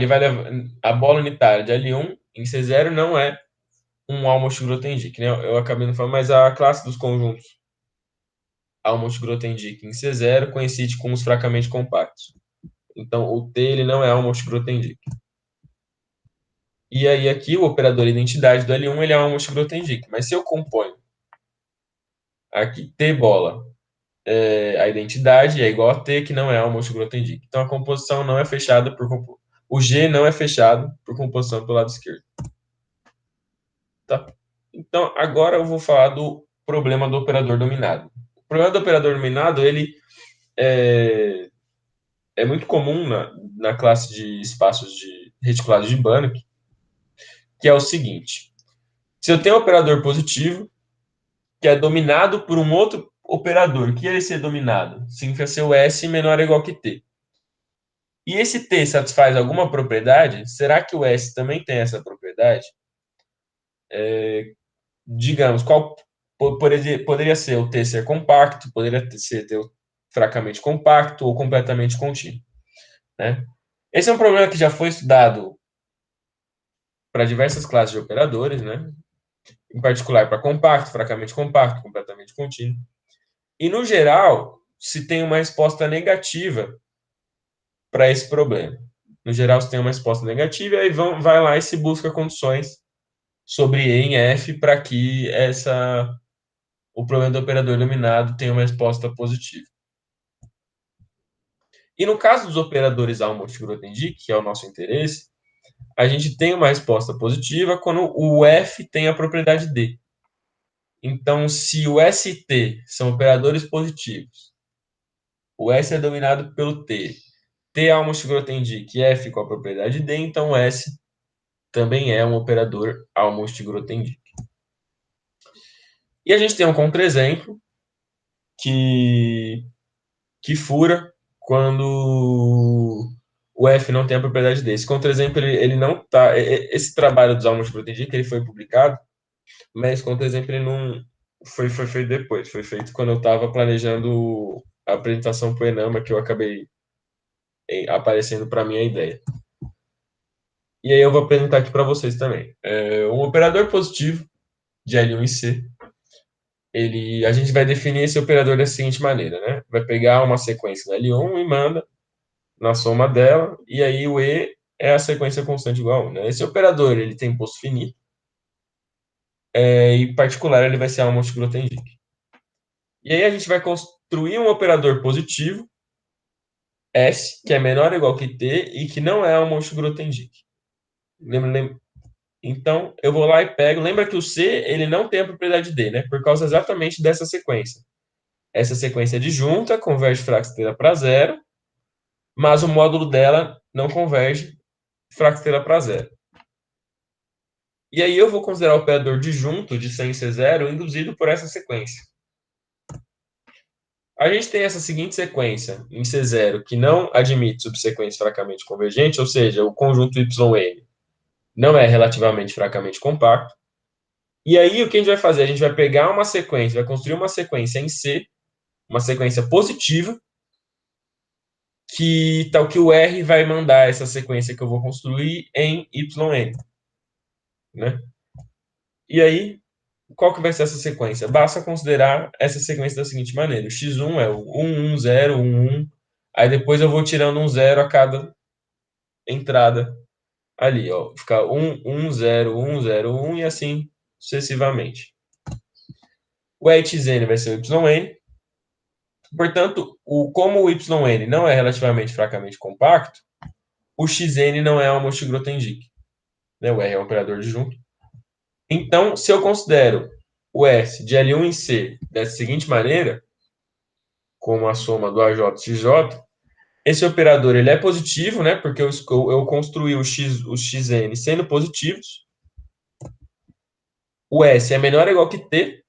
a bola unitária de L1 em C0 não é um Almost-Grothendieck, né? Eu acabei não falando, mas a classe dos conjuntos Almost-Grothendieck em C0 coincide com os fracamente compactos. Então, o T ele não é Almost-Grothendieck. E aí aqui o operador identidade do L1 ele é Almost-Grothendieck, mas se eu componho aqui T bola a identidade é igual a T, que não é Almost-Grothendieck. Então, a composição não é fechada o G não é fechado por composição pelo lado esquerdo. Tá? Então, agora eu vou falar do problema do operador dominado. O problema do operador dominado, ele é muito comum na classe de espaços de reticulados de Banach, que é o seguinte. Se eu tenho um operador positivo, que é dominado por um outro operador, que ele ser dominado significa ser o S menor ou igual que T. E esse T satisfaz alguma propriedade? Será que o S também tem essa propriedade? Digamos, qual poderia ser o T ser compacto, poderia ser T fracamente compacto ou completamente contínuo, né? Esse é um problema que já foi estudado para diversas classes de operadores, né? Em particular para compacto, fracamente compacto, completamente contínuo. E, no geral, se tem uma resposta negativa para esse problema. No geral, se tem uma resposta negativa, aí vai lá e se busca condições sobre E em F para que o problema do operador dominado tenha uma resposta positiva. E no caso dos operadores Almost-Grothendieck, que é o nosso interesse, a gente tem uma resposta positiva quando o F tem a propriedade D. Então, se o ST são operadores positivos o S é dominado pelo T. T é almost Grothendieck, F com a propriedade D, então o S também é um operador almost Grothendieck. E a gente tem um contra-exemplo que fura quando o F não tem a propriedade D. Esse contra-exemplo, ele não tá... Esse trabalho dos almost Grothendieck, ele foi publicado, mas contra-exemplo ele não foi feito depois. Foi feito quando eu estava planejando a apresentação para o Enama, que eu acabei aparecendo para mim a ideia. E aí eu vou apresentar aqui para vocês também. Um operador positivo de L1 e C, a gente vai definir esse operador da seguinte maneira, né? Vai pegar uma sequência da L1 e manda na soma dela, e aí o E é a sequência constante igual a 1, né? Esse operador, ele tem posto finito, e em particular ele vai ser almost Grothendieck. E aí a gente vai construir um operador positivo, S, que é menor ou igual que T, e que não é almost Grothendieck. Lembra? Então, eu vou lá e pego. Lembra que o C, ele não tem a propriedade D, né? Por causa exatamente dessa sequência. Essa sequência de junta converge fraxteira para zero, mas o módulo dela não converge fraxteira para zero. E aí eu vou considerar o operador disjunto de 100 C zero induzido por essa sequência. A gente tem essa seguinte sequência em C0 que não admite subsequência fracamente convergente, ou seja, o conjunto YN não é relativamente fracamente compacto. E aí o que a gente vai fazer? A gente vai pegar uma sequência, vai construir uma sequência em C, uma sequência positiva, que tal que o R vai mandar essa sequência que eu vou construir em YN, né? E aí, qual que vai ser essa sequência? Basta considerar essa sequência da seguinte maneira: o x1 é o 1, 1, 0, 1, 1, aí depois eu vou tirando um zero a cada entrada ali, ó. Fica 1, 1, 0, 1, 0, 1 e assim sucessivamente. O EXN vai ser o YN. Portanto, como o YN não é relativamente fracamente compacto, o XN não é almost Grothendieck, né? O R é um operador disjunto. Então, se eu considero o S de L1 em C dessa seguinte maneira, como a soma do AJ e XJ, esse operador ele é positivo, né? Porque eu construí os XN sendo positivos. O S é menor ou igual que T.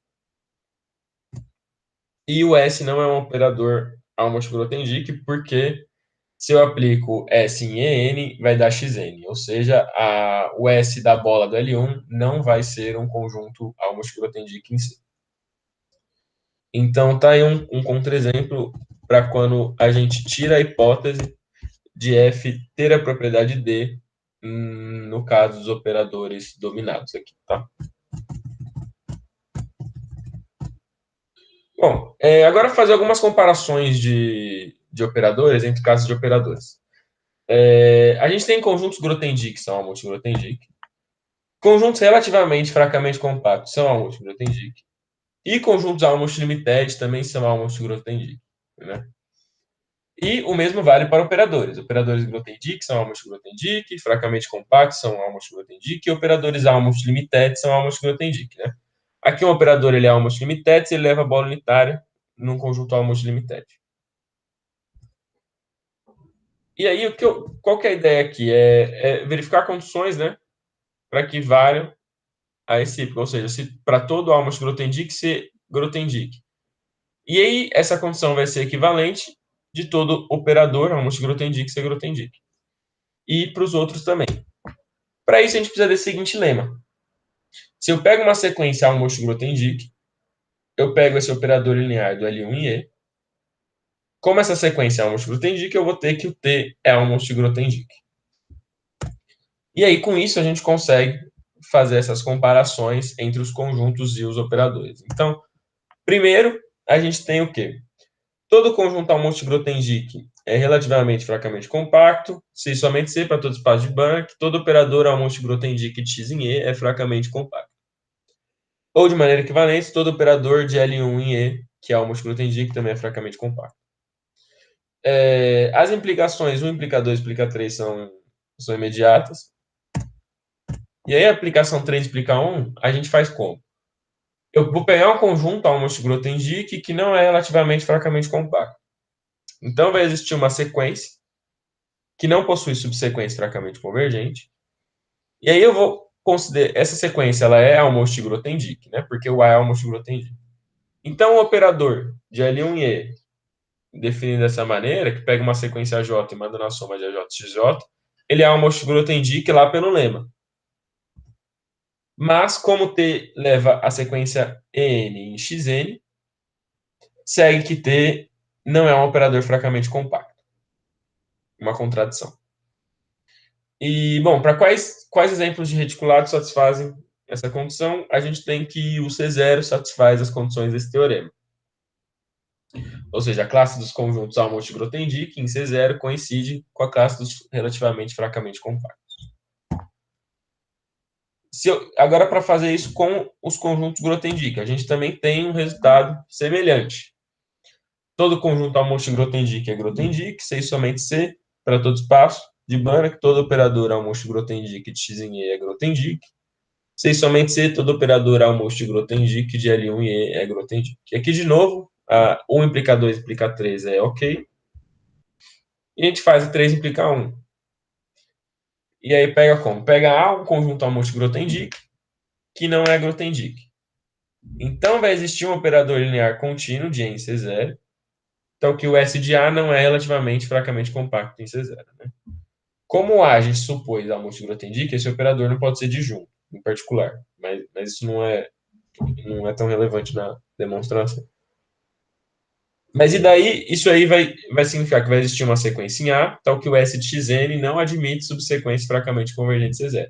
E o S não é um operador almost Grothendieck, porque se eu aplico S em EN, vai dar XN. Ou seja, o S da bola do L1 não vai ser um conjunto almost Grothendieck em si. Então, tá aí um contra-exemplo para quando a gente tira a hipótese de F ter a propriedade D, no caso dos operadores dominados aqui, tá? Bom, agora fazer algumas comparações de operadores entre casos de operadores. A gente tem conjuntos Grothendieck, que são almost Grothendieck. Conjuntos relativamente fracamente compactos são almost Grothendieck. E conjuntos almost limited também são almost Grothendieck, né? E o mesmo vale para operadores. Operadores Grothendieck são almost Grothendieck, fracamente compactos são almost Grothendieck, e operadores almost limited são almost Grothendieck, né? Aqui um operador ele é almost limited se ele leva a bola unitária num conjunto almost limited. E aí, qual que é a ideia aqui? É verificar condições, né, para que valham a recíproca, ou seja, se para todo almost Grothendieck ser Grothendieck. E aí, essa condição vai ser equivalente de todo operador almost Grothendieck ser Grothendieck. E para os outros também. Para isso, a gente precisa desse seguinte lema. Se eu pego uma sequência almost Grothendieck, eu pego esse operador linear do L1 e E. Como essa sequência é almost Grothendieck, eu vou ter que o T é almost Grothendieck. E aí, com isso, a gente consegue fazer essas comparações entre os conjuntos e os operadores. Então, primeiro, a gente tem o quê? Todo conjunto almost Grothendieck é relativamente fracamente compacto, se somente C para todo espaço de Banach, todo operador almost Grothendieck de X em E é fracamente compacto. Ou, de maneira equivalente, todo operador de L1 em E, que é almost Grothendieck, também é fracamente compacto. As implicações 1 implica 2 implica 3 são imediatas. E aí a aplicação 3 implica 1, a gente faz como? Eu vou pegar um conjunto almost Grothendieck que não é relativamente fracamente compacto. Então, vai existir uma sequência que não possui subsequência fracamente convergente. E aí eu vou considerar... Essa sequência ela é almost Grothendieck, né? Porque o A é almost Grothendieck. Então, o operador de L1 e E, definido dessa maneira, que pega uma sequência J e manda na soma de AJ e XJ, ele é almost Grothendieck lá pelo lema. Mas, como T leva a sequência EN em XN, segue que T não é um operador fracamente compacto. Uma contradição. E, bom, para quais exemplos de reticulado satisfazem essa condição? A gente tem que o C0 satisfaz as condições desse teorema. Ou seja, a classe dos conjuntos Almont-Grothendieck em C0 coincide com a classe dos relativamente fracamente compactos. Agora, para fazer isso com os conjuntos Grothendieck, a gente também tem um resultado semelhante. Todo conjunto Almont-Grothendieck é Grothendieck, C e somente C, para todo espaço de Banach, todo operador Almont-Grothendieck de X em E é Grothendieck. C e somente C, todo operador Almont-Grothendieck de L1 e E é Grothendieck. E aqui, de novo, 1 implica 2 implica 3 é ok. E a gente faz o 3 implica 1. E aí pega como? Pega A, um conjunto Almont-Grothendieck, que não é Grothendieck. Então, vai existir um operador linear contínuo de E em C0. Então, que o S de A não é relativamente fracamente compacto em C0. Né? Como A a gente supôs Almont-Grothendieck, esse operador não pode ser disjunto, em particular. Mas isso não é tão relevante na demonstração. Mas e daí, isso aí vai significar que vai existir uma sequência em A, tal que o S de Xn não admite subsequências fracamente convergentes C0.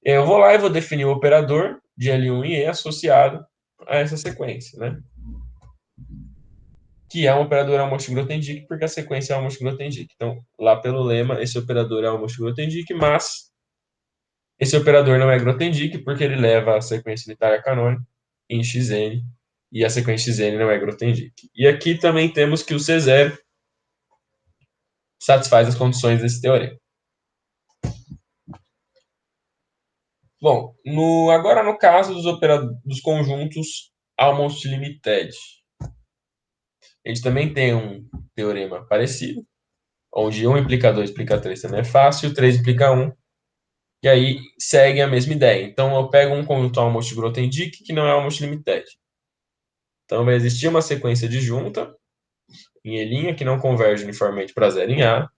Eu vou lá e vou definir o operador de L1 e E associado a essa sequência, né? Que é um operador Almont-Grothendieck, porque a sequência é Almont-Grothendieck. Então, lá pelo lema, esse operador é Almont-Grothendieck, mas esse operador não é Grothendieck, porque ele leva a sequência unitária canônica em Xn, e a sequência Xn não é Grothendieck. E aqui também temos que o C0 satisfaz as condições desse teorema. Bom, agora no caso dos conjuntos Almost-Limited, a gente também tem um teorema parecido, onde 1 implica 2 implica 3 também é fácil, 3 implica 1, e aí segue a mesma ideia. Então eu pego um conjunto Almost-Grothendieck que não é Almost-Limited. Então vai existir uma sequência disjunta em E' que não converge uniformemente para zero em A.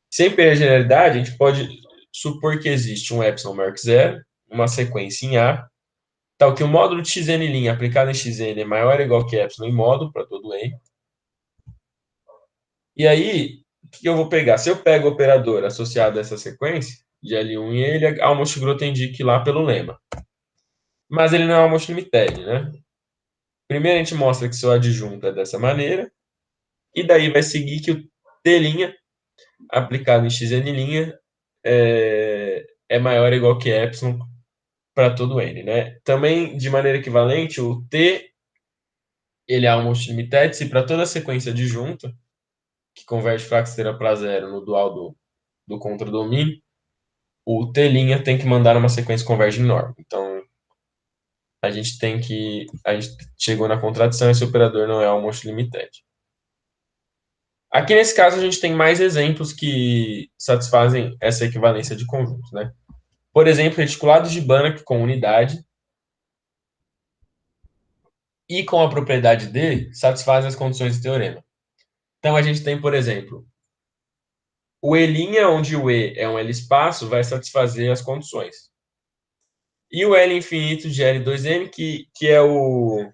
Sem perder a generalidade, a gente pode supor que existe um epsilon maior que zero, uma sequência em A, tal que o módulo de xn' aplicado em xn é maior ou igual que epsilon em módulo para todo n. E aí, o que eu vou pegar? Se eu pego o operador associado a essa sequência, de L1 e ele é Almost-Grothendieck lá pelo lema. Mas ele não é Almost-Limited, né? Primeiro a gente mostra que seu adjunto é dessa maneira, e daí vai seguir que o T' aplicado em xn' é maior ou igual que epsilon para todo n, né? Também, de maneira equivalente, o T ele é Almost-Limited se para toda sequência adjunta que converte fraxteira para zero no dual do contradomínio, o T' tem que mandar uma sequência converge em norma. Então, a gente chegou na contradição, esse operador não é Almost-Limited. Aqui, nesse caso, a gente tem mais exemplos que satisfazem essa equivalência de conjuntos, né? Por exemplo, reticulados de Banach com unidade e com a propriedade D satisfazem as condições do teorema. Então, a gente tem, por exemplo, o E', onde o E é um L espaço, vai satisfazer as condições. E o L infinito de L2M, que é o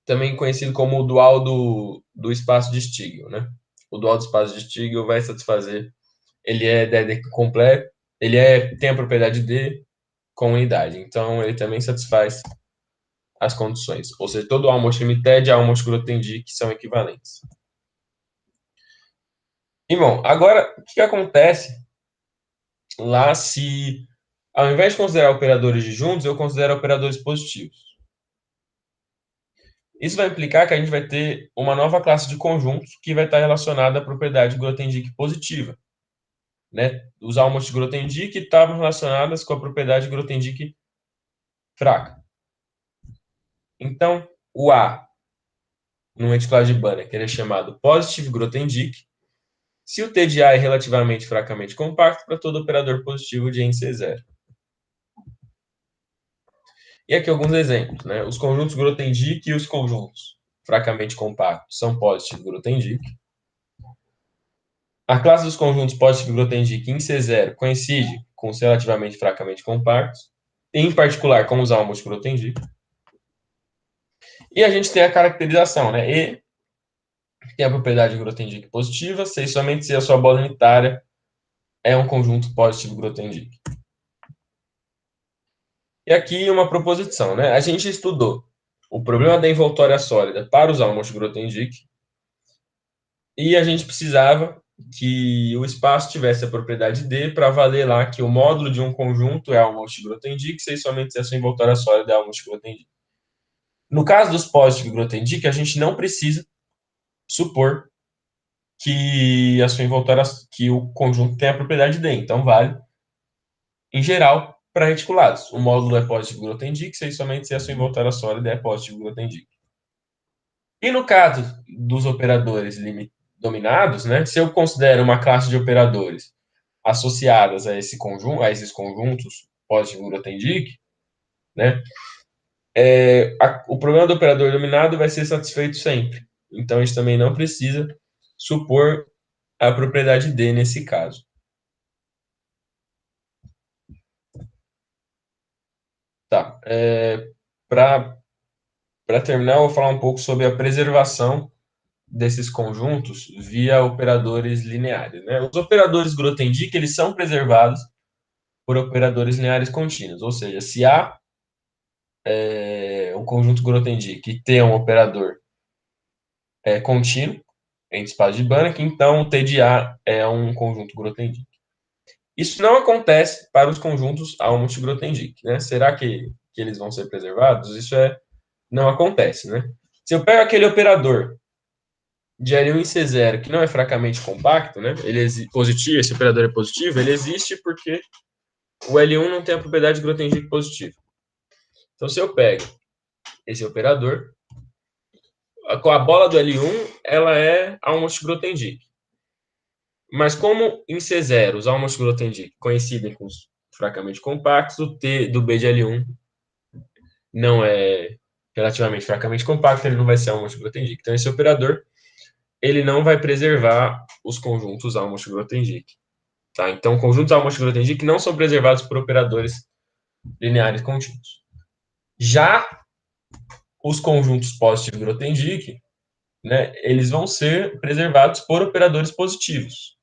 também conhecido como o dual do espaço de Stigl, né? O dual do espaço de Stigl vai satisfazer, ele é DD completo, tem a propriedade D com unidade, então ele também satisfaz as condições. Ou seja, todo Almost-Limited e Almost-Grothendieck são equivalentes. E bom, agora o que acontece lá se, ao invés de considerar operadores disjuntos, eu considero operadores positivos? Isso vai implicar que a gente vai ter uma nova classe de conjuntos que vai estar relacionada à propriedade Grothendieck positiva. Né? Os Almost-Grothendieck estavam relacionadas com a propriedade Grothendieck fraca. Então, o A numa reticulagem de Banach, ele é chamado positive Grothendieck, se o TDA é relativamente fracamente compacto para todo operador positivo de NC0. E aqui alguns exemplos, né? Os conjuntos Grothendieck e os conjuntos fracamente compactos são positive Grothendieck. A classe dos conjuntos positive Grothendieck em C0 coincide com os relativamente fracamente compactos, em particular com os Almos Grothendieck. E a gente tem a caracterização, né? E tem a propriedade Grothendieck positiva, se somente se a sua bola unitária é um conjunto positivo Grothendieck. E aqui uma proposição, né? A gente estudou o problema da envoltória sólida para usar o Grothendieck e a gente precisava que o espaço tivesse a propriedade D para valer lá que o módulo de um conjunto é o Grothendieck, se somente se a sua envoltória sólida é o Grothendieck. No caso dos positivos Grothendieck, a gente não precisa supor que a sua envoltória, que o conjunto tem a propriedade D, então vale em geral para reticulados. O módulo é positivo Grothendieck, se somente se a sua envoltória sólida é positivo Grothendieck. E no caso dos operadores dominados, né, se eu considero uma classe de operadores associadas a esse conjunto, a esses conjuntos positivo Grothendieck, né, o problema do operador dominado vai ser satisfeito sempre. Então a gente também não precisa supor a propriedade D nesse caso. Tá. Para terminar, eu vou falar um pouco sobre a preservação desses conjuntos via operadores lineares, né? Os operadores Grothendieck, eles são preservados por operadores lineares contínuos, ou seja, se há um conjunto Grothendieck e T é um operador contínuo entre espaços de Banach, então o T de A é um conjunto Grothendieck. Isso não acontece para os conjuntos Almont-Grothendieck, né? Será que eles vão ser preservados? Isso não acontece, né? Se eu pego aquele operador de L1 em C0 que não é fracamente compacto, né? Ele positivo, esse operador é positivo, ele existe porque o L1 não tem a propriedade Grothendieck positiva. Então, se eu pego esse operador, com a bola do L1, ela é Almont-Grothendieck. Mas como em C0 os Almont-Grothendieck coincidem com os fracamente compactos, o T do B de L1 não é relativamente fracamente compacto, ele não vai ser Almont-Grothendieck. Então, esse operador ele não vai preservar os conjuntos Almont-Grothendieck. Tá? Então, conjuntos Almont-Grothendieck não são preservados por operadores lineares contínuos. Já os conjuntos positivo-Grothendieck, né, eles vão ser preservados por operadores positivos.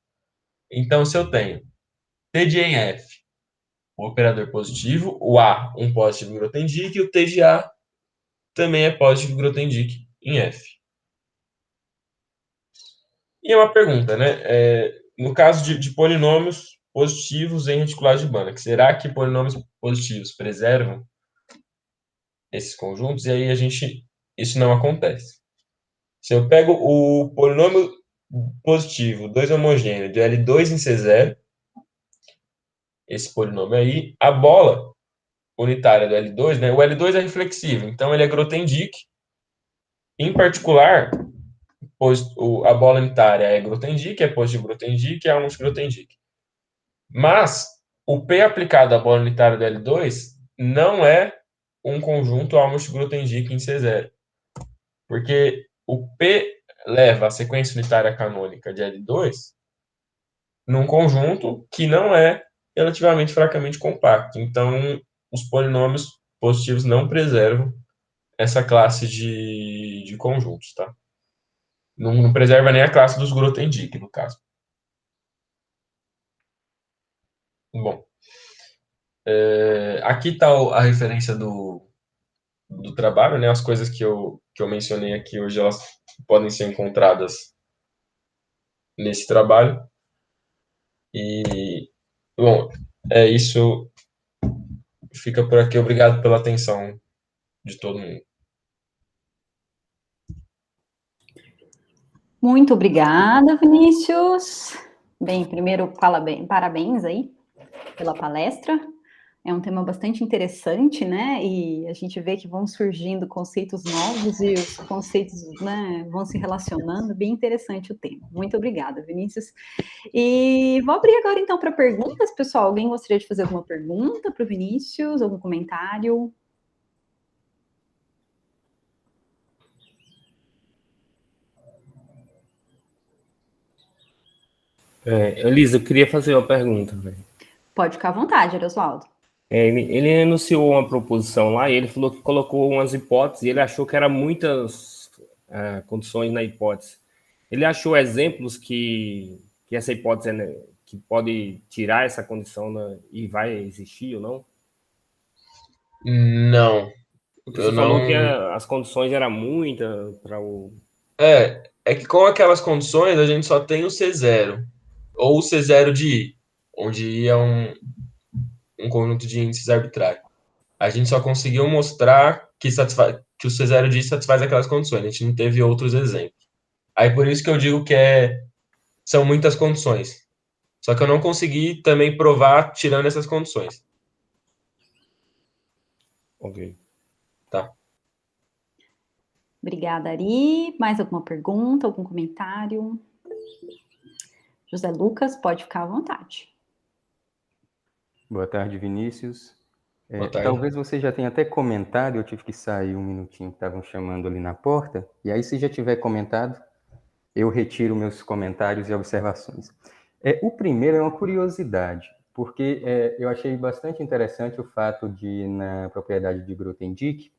Então, se eu tenho T de em F, um operador positivo, o A, um positivo Grothendieck, e o T de A também é positivo Grothendieck em F. E é uma pergunta, né? No caso de polinômios positivos em reticulagem de Banach, será que polinômios positivos preservam esses conjuntos? E aí isso não acontece. Se eu pego o polinômio positivo 2 homogêneo de L2 em C0, esse polinômio aí, a bola unitária do L2, né? O L2 é reflexivo, então ele é Grothendieck. Em particular, a bola unitária é Grothendieck, é positivo Grothendieck, é Almont Grothendieck. Mas o P aplicado à bola unitária do L2 não é um conjunto Almont Grothendieck em C0. Porque o P leva a sequência unitária canônica de L2 num conjunto que não é relativamente fracamente compacto. Então, os polinômios positivos não preservam essa classe de conjuntos, tá? Não preserva nem a classe dos Grothendieck, no caso. Bom, aqui está a referência do trabalho, né? As coisas que eu mencionei aqui hoje, elas podem ser encontradas nesse trabalho. E, bom, é isso. Fica por aqui. Obrigado pela atenção de todo mundo. Muito obrigada, Vinícius. Bem, primeiro, parabéns aí pela palestra. É um tema bastante interessante, né? E a gente vê que vão surgindo conceitos novos e os conceitos, né, vão se relacionando. Bem interessante o tema. Muito obrigada, Vinícius. E vou abrir agora então para perguntas, pessoal. Alguém gostaria de fazer alguma pergunta para o Vinícius? Algum comentário? Elisa, eu queria fazer uma pergunta, velho. Pode ficar à vontade, Erosvaldo. Ele anunciou uma proposição lá e ele falou que colocou umas hipóteses e ele achou que eram muitas condições na hipótese. Ele achou exemplos que essa hipótese que pode tirar essa condição, né, e vai existir ou não? Não. Porque você falou que as condições eram muitas para o... É que com aquelas condições a gente só tem o C0, ou o C0 de I, onde I é um conjunto de índices arbitrário. A gente só conseguiu mostrar que o C0 de I satisfaz aquelas condições, a gente não teve outros exemplos. Aí por isso que eu digo que são muitas condições. Só que eu não consegui também provar tirando essas condições. Ok. Tá. Obrigada, Ari. Mais alguma pergunta, algum comentário? José Lucas, pode ficar à vontade. Boa tarde, Vinícius. Boa tarde. Talvez você já tenha até comentado, eu tive que sair um minutinho, que estavam chamando ali na porta, e aí se já tiver comentado, eu retiro meus comentários e observações. O primeiro é uma curiosidade, porque eu achei bastante interessante o fato de, na propriedade de Grothendieck,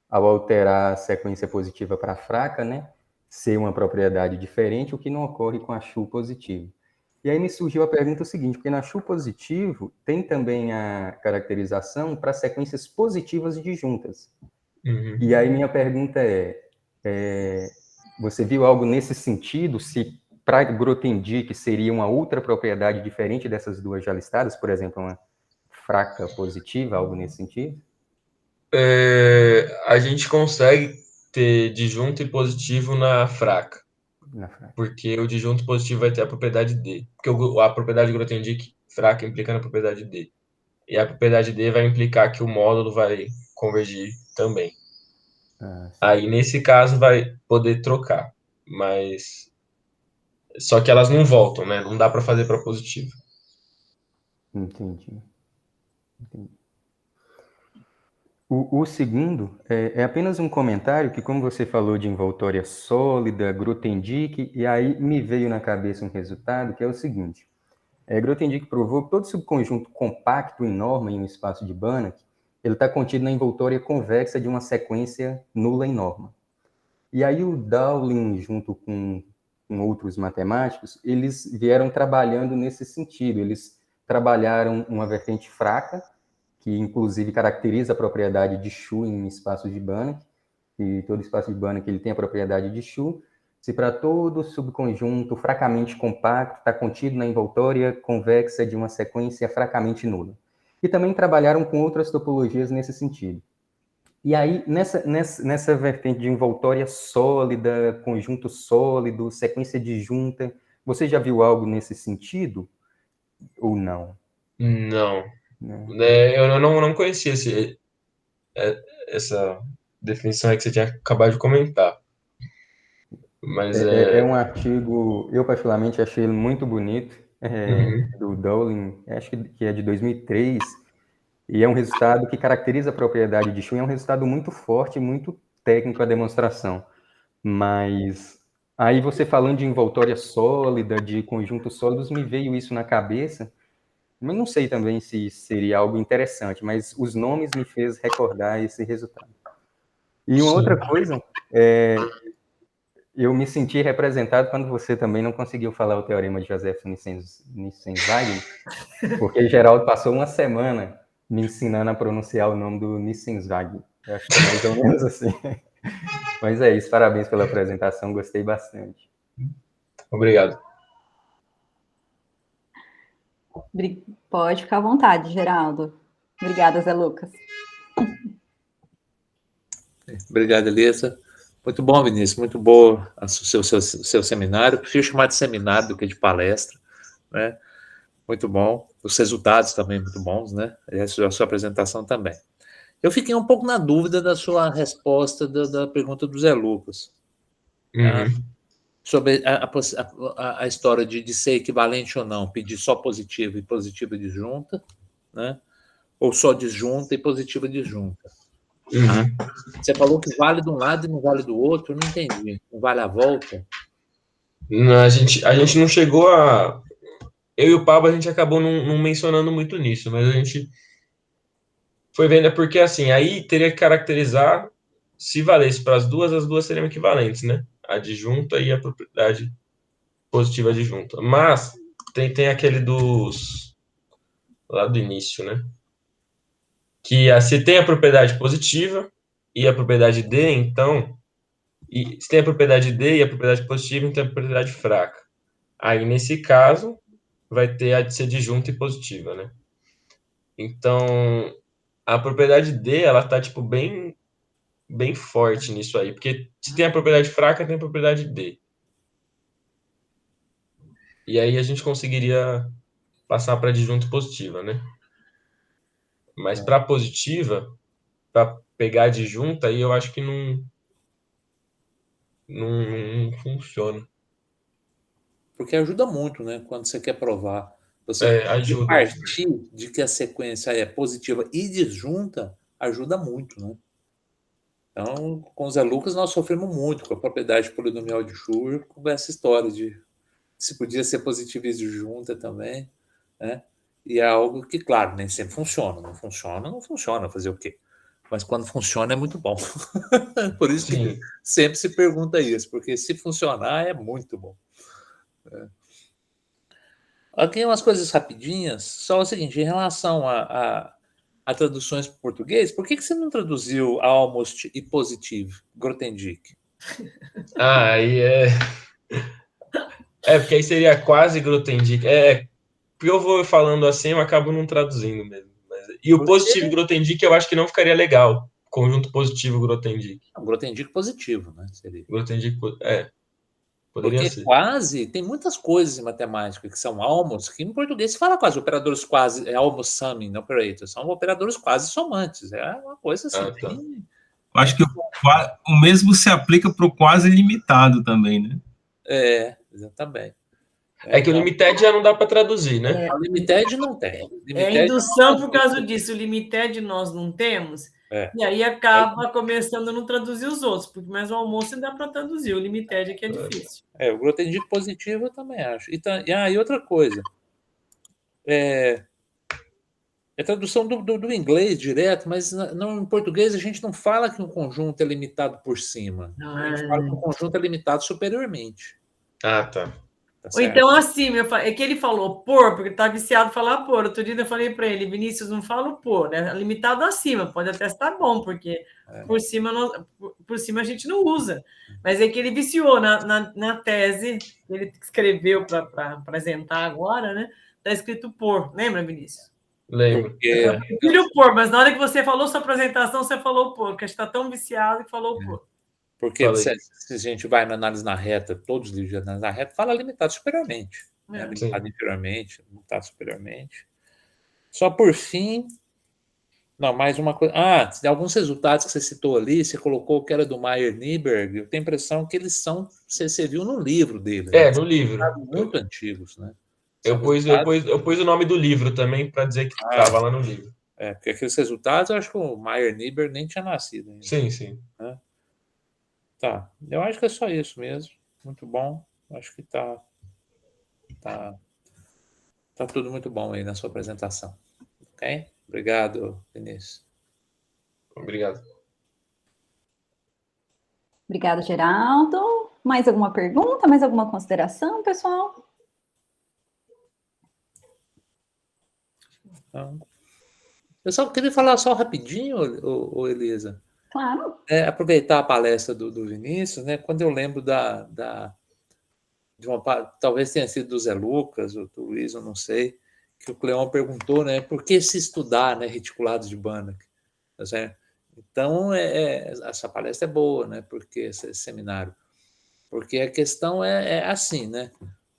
ao alterar a sequência positiva para fraca, né, ser uma propriedade diferente, o que não ocorre com a Shu positiva. E aí me surgiu a pergunta seguinte, porque na Shu positivo tem também a caracterização para sequências positivas disjuntas. Uhum. E aí minha pergunta você viu algo nesse sentido? Se para Grothendieck seria uma outra propriedade diferente dessas duas já listadas, por exemplo, uma fraca positiva, algo nesse sentido? A gente consegue ter disjunto e positivo na fraca. Porque o disjunto positivo vai ter a propriedade D. Porque a propriedade de Grothendieck fraca implica na propriedade D. E a propriedade D vai implicar que o módulo vai convergir também. Aí, nesse caso, vai poder trocar. Mas... Só que elas não voltam, né? Não dá para fazer para positivo. Entendi. O segundo é apenas um comentário que, como você falou de envoltória sólida, Grothendieck, e aí me veio na cabeça um resultado que é o seguinte. Grothendieck provou que todo subconjunto compacto em norma em um espaço de Banach, ele está contido na envoltória convexa de uma sequência nula em norma. E aí o Dowling, junto com outros matemáticos, eles vieram trabalhando nesse sentido. Eles trabalharam uma vertente fraca, que inclusive caracteriza a propriedade de Shu em espaços de Banach, e todo espaço de Banach ele tem a propriedade de Shu, se para todo subconjunto fracamente compacto está contido na envoltória convexa de uma sequência fracamente nula. E também trabalharam com outras topologias nesse sentido. E aí, nessa vertente de envoltória sólida, conjunto sólido, sequência disjunta, você já viu algo nesse sentido ou não? Não. Eu não conhecia essa definição aí que você tinha acabado de comentar. Mas é um artigo, eu particularmente achei ele muito bonito, do Dowling, acho que é de 2003, e é um resultado que caracteriza a propriedade de Shu, é um resultado muito forte, muito técnico a demonstração. Mas aí você falando de envoltória sólida, de conjuntos sólidos, me veio isso na cabeça, mas não sei também se seria algo interessante, mas os nomes me fez recordar esse resultado. E uma outra coisa, eu me senti representado quando você também não conseguiu falar o teorema de Josephson-Nissen-Weyl, porque Geraldo passou uma semana me ensinando a pronunciar o nome do Nissen-Weyl. Eu acho que é mais ou menos assim. Mas é isso, parabéns pela apresentação, gostei bastante. Obrigado. Pode ficar à vontade, Geraldo. Obrigada, Zé Lucas. Obrigado, Elisa. Muito bom, Vinícius, muito bom o seu seminário. Prefiro chamar de seminário do que de palestra, né? Muito bom. Os resultados também muito bons, né? E a sua apresentação também. Eu fiquei um pouco na dúvida da sua resposta da pergunta do Zé Lucas. Tá? Sobre a história de ser equivalente ou não, pedir só positiva e positiva disjunta, né? Ou só disjunta e positiva disjunta. Tá? Você falou que vale de um lado e não vale do outro, eu não entendi. Não vale a volta? A gente não chegou a... Eu e o Pablo, a gente acabou não mencionando muito nisso, mas a gente foi vendo, porque assim, aí teria que caracterizar, se valesse para as duas seriam equivalentes, né? A disjunta e a propriedade positiva adjunta. Mas tem aquele lá do início, né? Que se tem a propriedade positiva e a propriedade D, então... se tem a propriedade D e a propriedade positiva, então é a propriedade fraca. Aí, nesse caso, vai ter a de ser disjunta e positiva, né? Então, a propriedade D, ela tá, tipo, bem forte nisso aí. Porque se tem a propriedade fraca, tem a propriedade D. E aí a gente conseguiria passar para disjunta positiva, né? Mas para positiva, para pegar a disjunta, aí eu acho que não funciona. Porque ajuda muito, né? Quando você quer provar. Você Ajuda. partir de que a sequência é positiva e disjunta ajuda muito, né? Então, com o Zé Lucas, nós sofremos muito com a propriedade polinomial de Schur, com essa história de se podia ser positiva e disjunta também, né? E é algo que, claro, nem sempre funciona. Não funciona, fazer o quê? Mas quando funciona é muito bom. Por isso que sempre se pergunta isso, porque se funcionar é muito bom. Aqui umas coisas rapidinhas, só o seguinte, em relação a traduções para o português, por que você não traduziu almost e positive, Grothendieck? Aí porque aí seria quase Grothendieck. Porque eu vou falando assim, eu acabo não traduzindo mesmo. E o positivo Grothendieck eu acho que não ficaria legal. Conjunto positivo Grothendieck. Grothendieck positivo, né? Seria. Grothendieck, poderia Porque ser. quase, tem muitas coisas em matemática que são almost, que em português se fala quase, operadores quase, almost summing operators, são operadores quase somantes, é uma coisa assim. Tá. Acho que o mesmo se aplica para o quase limitado também, né? Exatamente. Que o limited já não dá para traduzir, né? O limited não tem. É indução por causa disso. O limited nós não temos, e aí acaba começando a não traduzir os outros, porque mais o almoço dá para traduzir, o limited é que é difícil. O Grothendieck positivo eu também acho. E outra coisa, é tradução do inglês direto, mas não, em português a gente não fala que um conjunto é limitado por cima. A gente fala que um conjunto é limitado superiormente. Tá. Ou então assim, é que ele falou por, porque tá viciado em falar por. Outro dia eu falei para ele, Vinícius, não fala o por, né? Limitado acima, pode até estar bom, porque por cima a gente não usa. Mas é que ele viciou na tese que ele escreveu para apresentar agora, né? Está escrito por, lembra, Vinícius? Lembro. Eu prefiro por, mas na hora que você falou sua apresentação, você falou por, porque a gente está tão viciado que falou por. Porque se a gente vai na análise na reta, todos os livros de análise na reta, fala limitado superiormente. Limitado inferiormente, limitado superiormente. Só por fim... Não, mais uma coisa... alguns resultados que você citou ali, você colocou que era do Meyer-Nieberg, eu tenho a impressão que eles são... Você viu no livro dele. No livro. Muito antigos, né? Eu pus o nome do livro também para dizer que estava lá no livro. Porque aqueles resultados, eu acho que o Meyer-Nieberg nem tinha nascido ainda. Sim. Tá, eu acho que é só isso mesmo. Muito bom. Acho que tá tudo muito bom aí na sua apresentação. Ok? Obrigado, Vinícius. Obrigado. Obrigado, Geraldo. Mais alguma pergunta? Mais alguma consideração, pessoal? Eu só queria falar só rapidinho, Elisa. Claro. Aproveitar a palestra do Vinícius, né? Quando eu lembro de uma... Talvez tenha sido do Zé Lucas, ou do Luiz, eu não sei, que o Cleon perguntou, né? Por que se estudar, né? Reticulados de Banach? Tá certo? Então, essa palestra é boa, né? Porque esse seminário. Porque a questão é assim, né?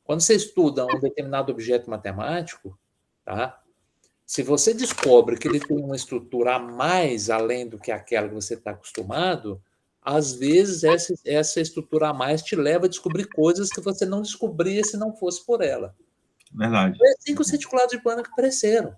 Quando você estuda um determinado objeto matemático, tá? Se você descobre que ele tem uma estrutura a mais além do que aquela que você está acostumado, às vezes essa estrutura a mais te leva a descobrir coisas que você não descobria se não fosse por ela. Verdade. Foi assim que os reticulados de Banach apareceram.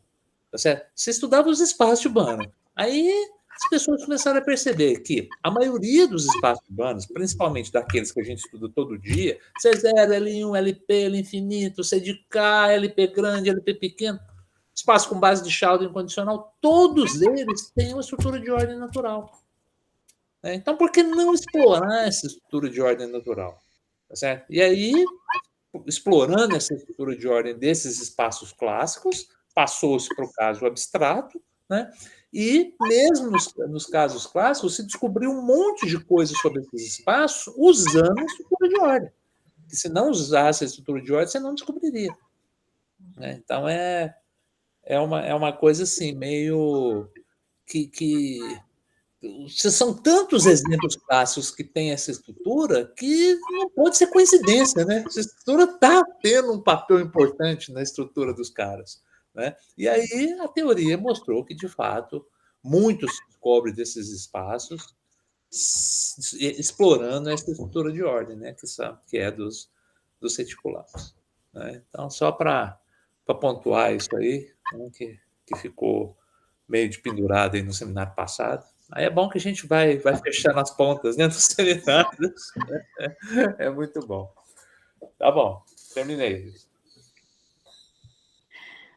Tá certo? Você estudava os espaços de Banach. Aí as pessoas começaram a perceber que a maioria dos espaços de Banach, principalmente daqueles que a gente estuda todo dia, C0, L1, LP, L infinito, C de K, LP grande, LP pequeno, espaço com base de Schauder incondicional, todos eles têm uma estrutura de ordem natural. Então, por que não explorar essa estrutura de ordem natural? Tá certo? E aí, explorando essa estrutura de ordem desses espaços clássicos, passou-se para o caso abstrato, né? E mesmo nos casos clássicos, se descobriu um monte de coisas sobre esses espaços usando a estrutura de ordem. Que se não usasse a estrutura de ordem, você não descobriria. Então, é uma coisa assim, meio que são tantos exemplos clássicos que têm essa estrutura que não pode ser coincidência, né? Essa estrutura está tendo um papel importante na estrutura dos caras, né? E aí a teoria mostrou que, de fato, muito se descobre desses espaços explorando essa estrutura de ordem, né? Que é dos reticulados. Né? Então, só para pontuar isso aí, né? que ficou meio de pendurado aí no seminário passado. Aí é bom que a gente vai fechando as pontas, né, dos seminários. É muito bom. Tá bom, terminei.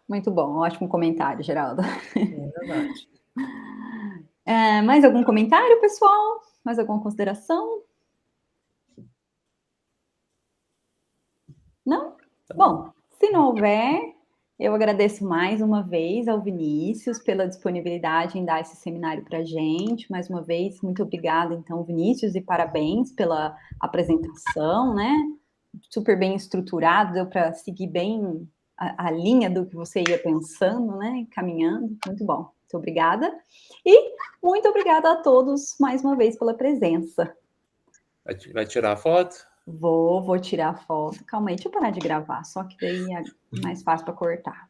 Muito bom, ótimo comentário, Geraldo. É verdade. Mais algum comentário, pessoal? Mais alguma consideração? Não? Bom, se não houver, eu agradeço mais uma vez ao Vinícius pela disponibilidade em dar esse seminário para a gente. Mais uma vez, muito obrigada, então, Vinícius, e parabéns pela apresentação, né? Super bem estruturado, deu para seguir bem a linha do que você ia pensando, né? Caminhando, muito bom. Muito obrigada. E muito obrigada a todos mais uma vez pela presença. Vai tirar a foto? Vou tirar a foto. Calma aí, deixa eu parar de gravar, só que daí é mais fácil para cortar.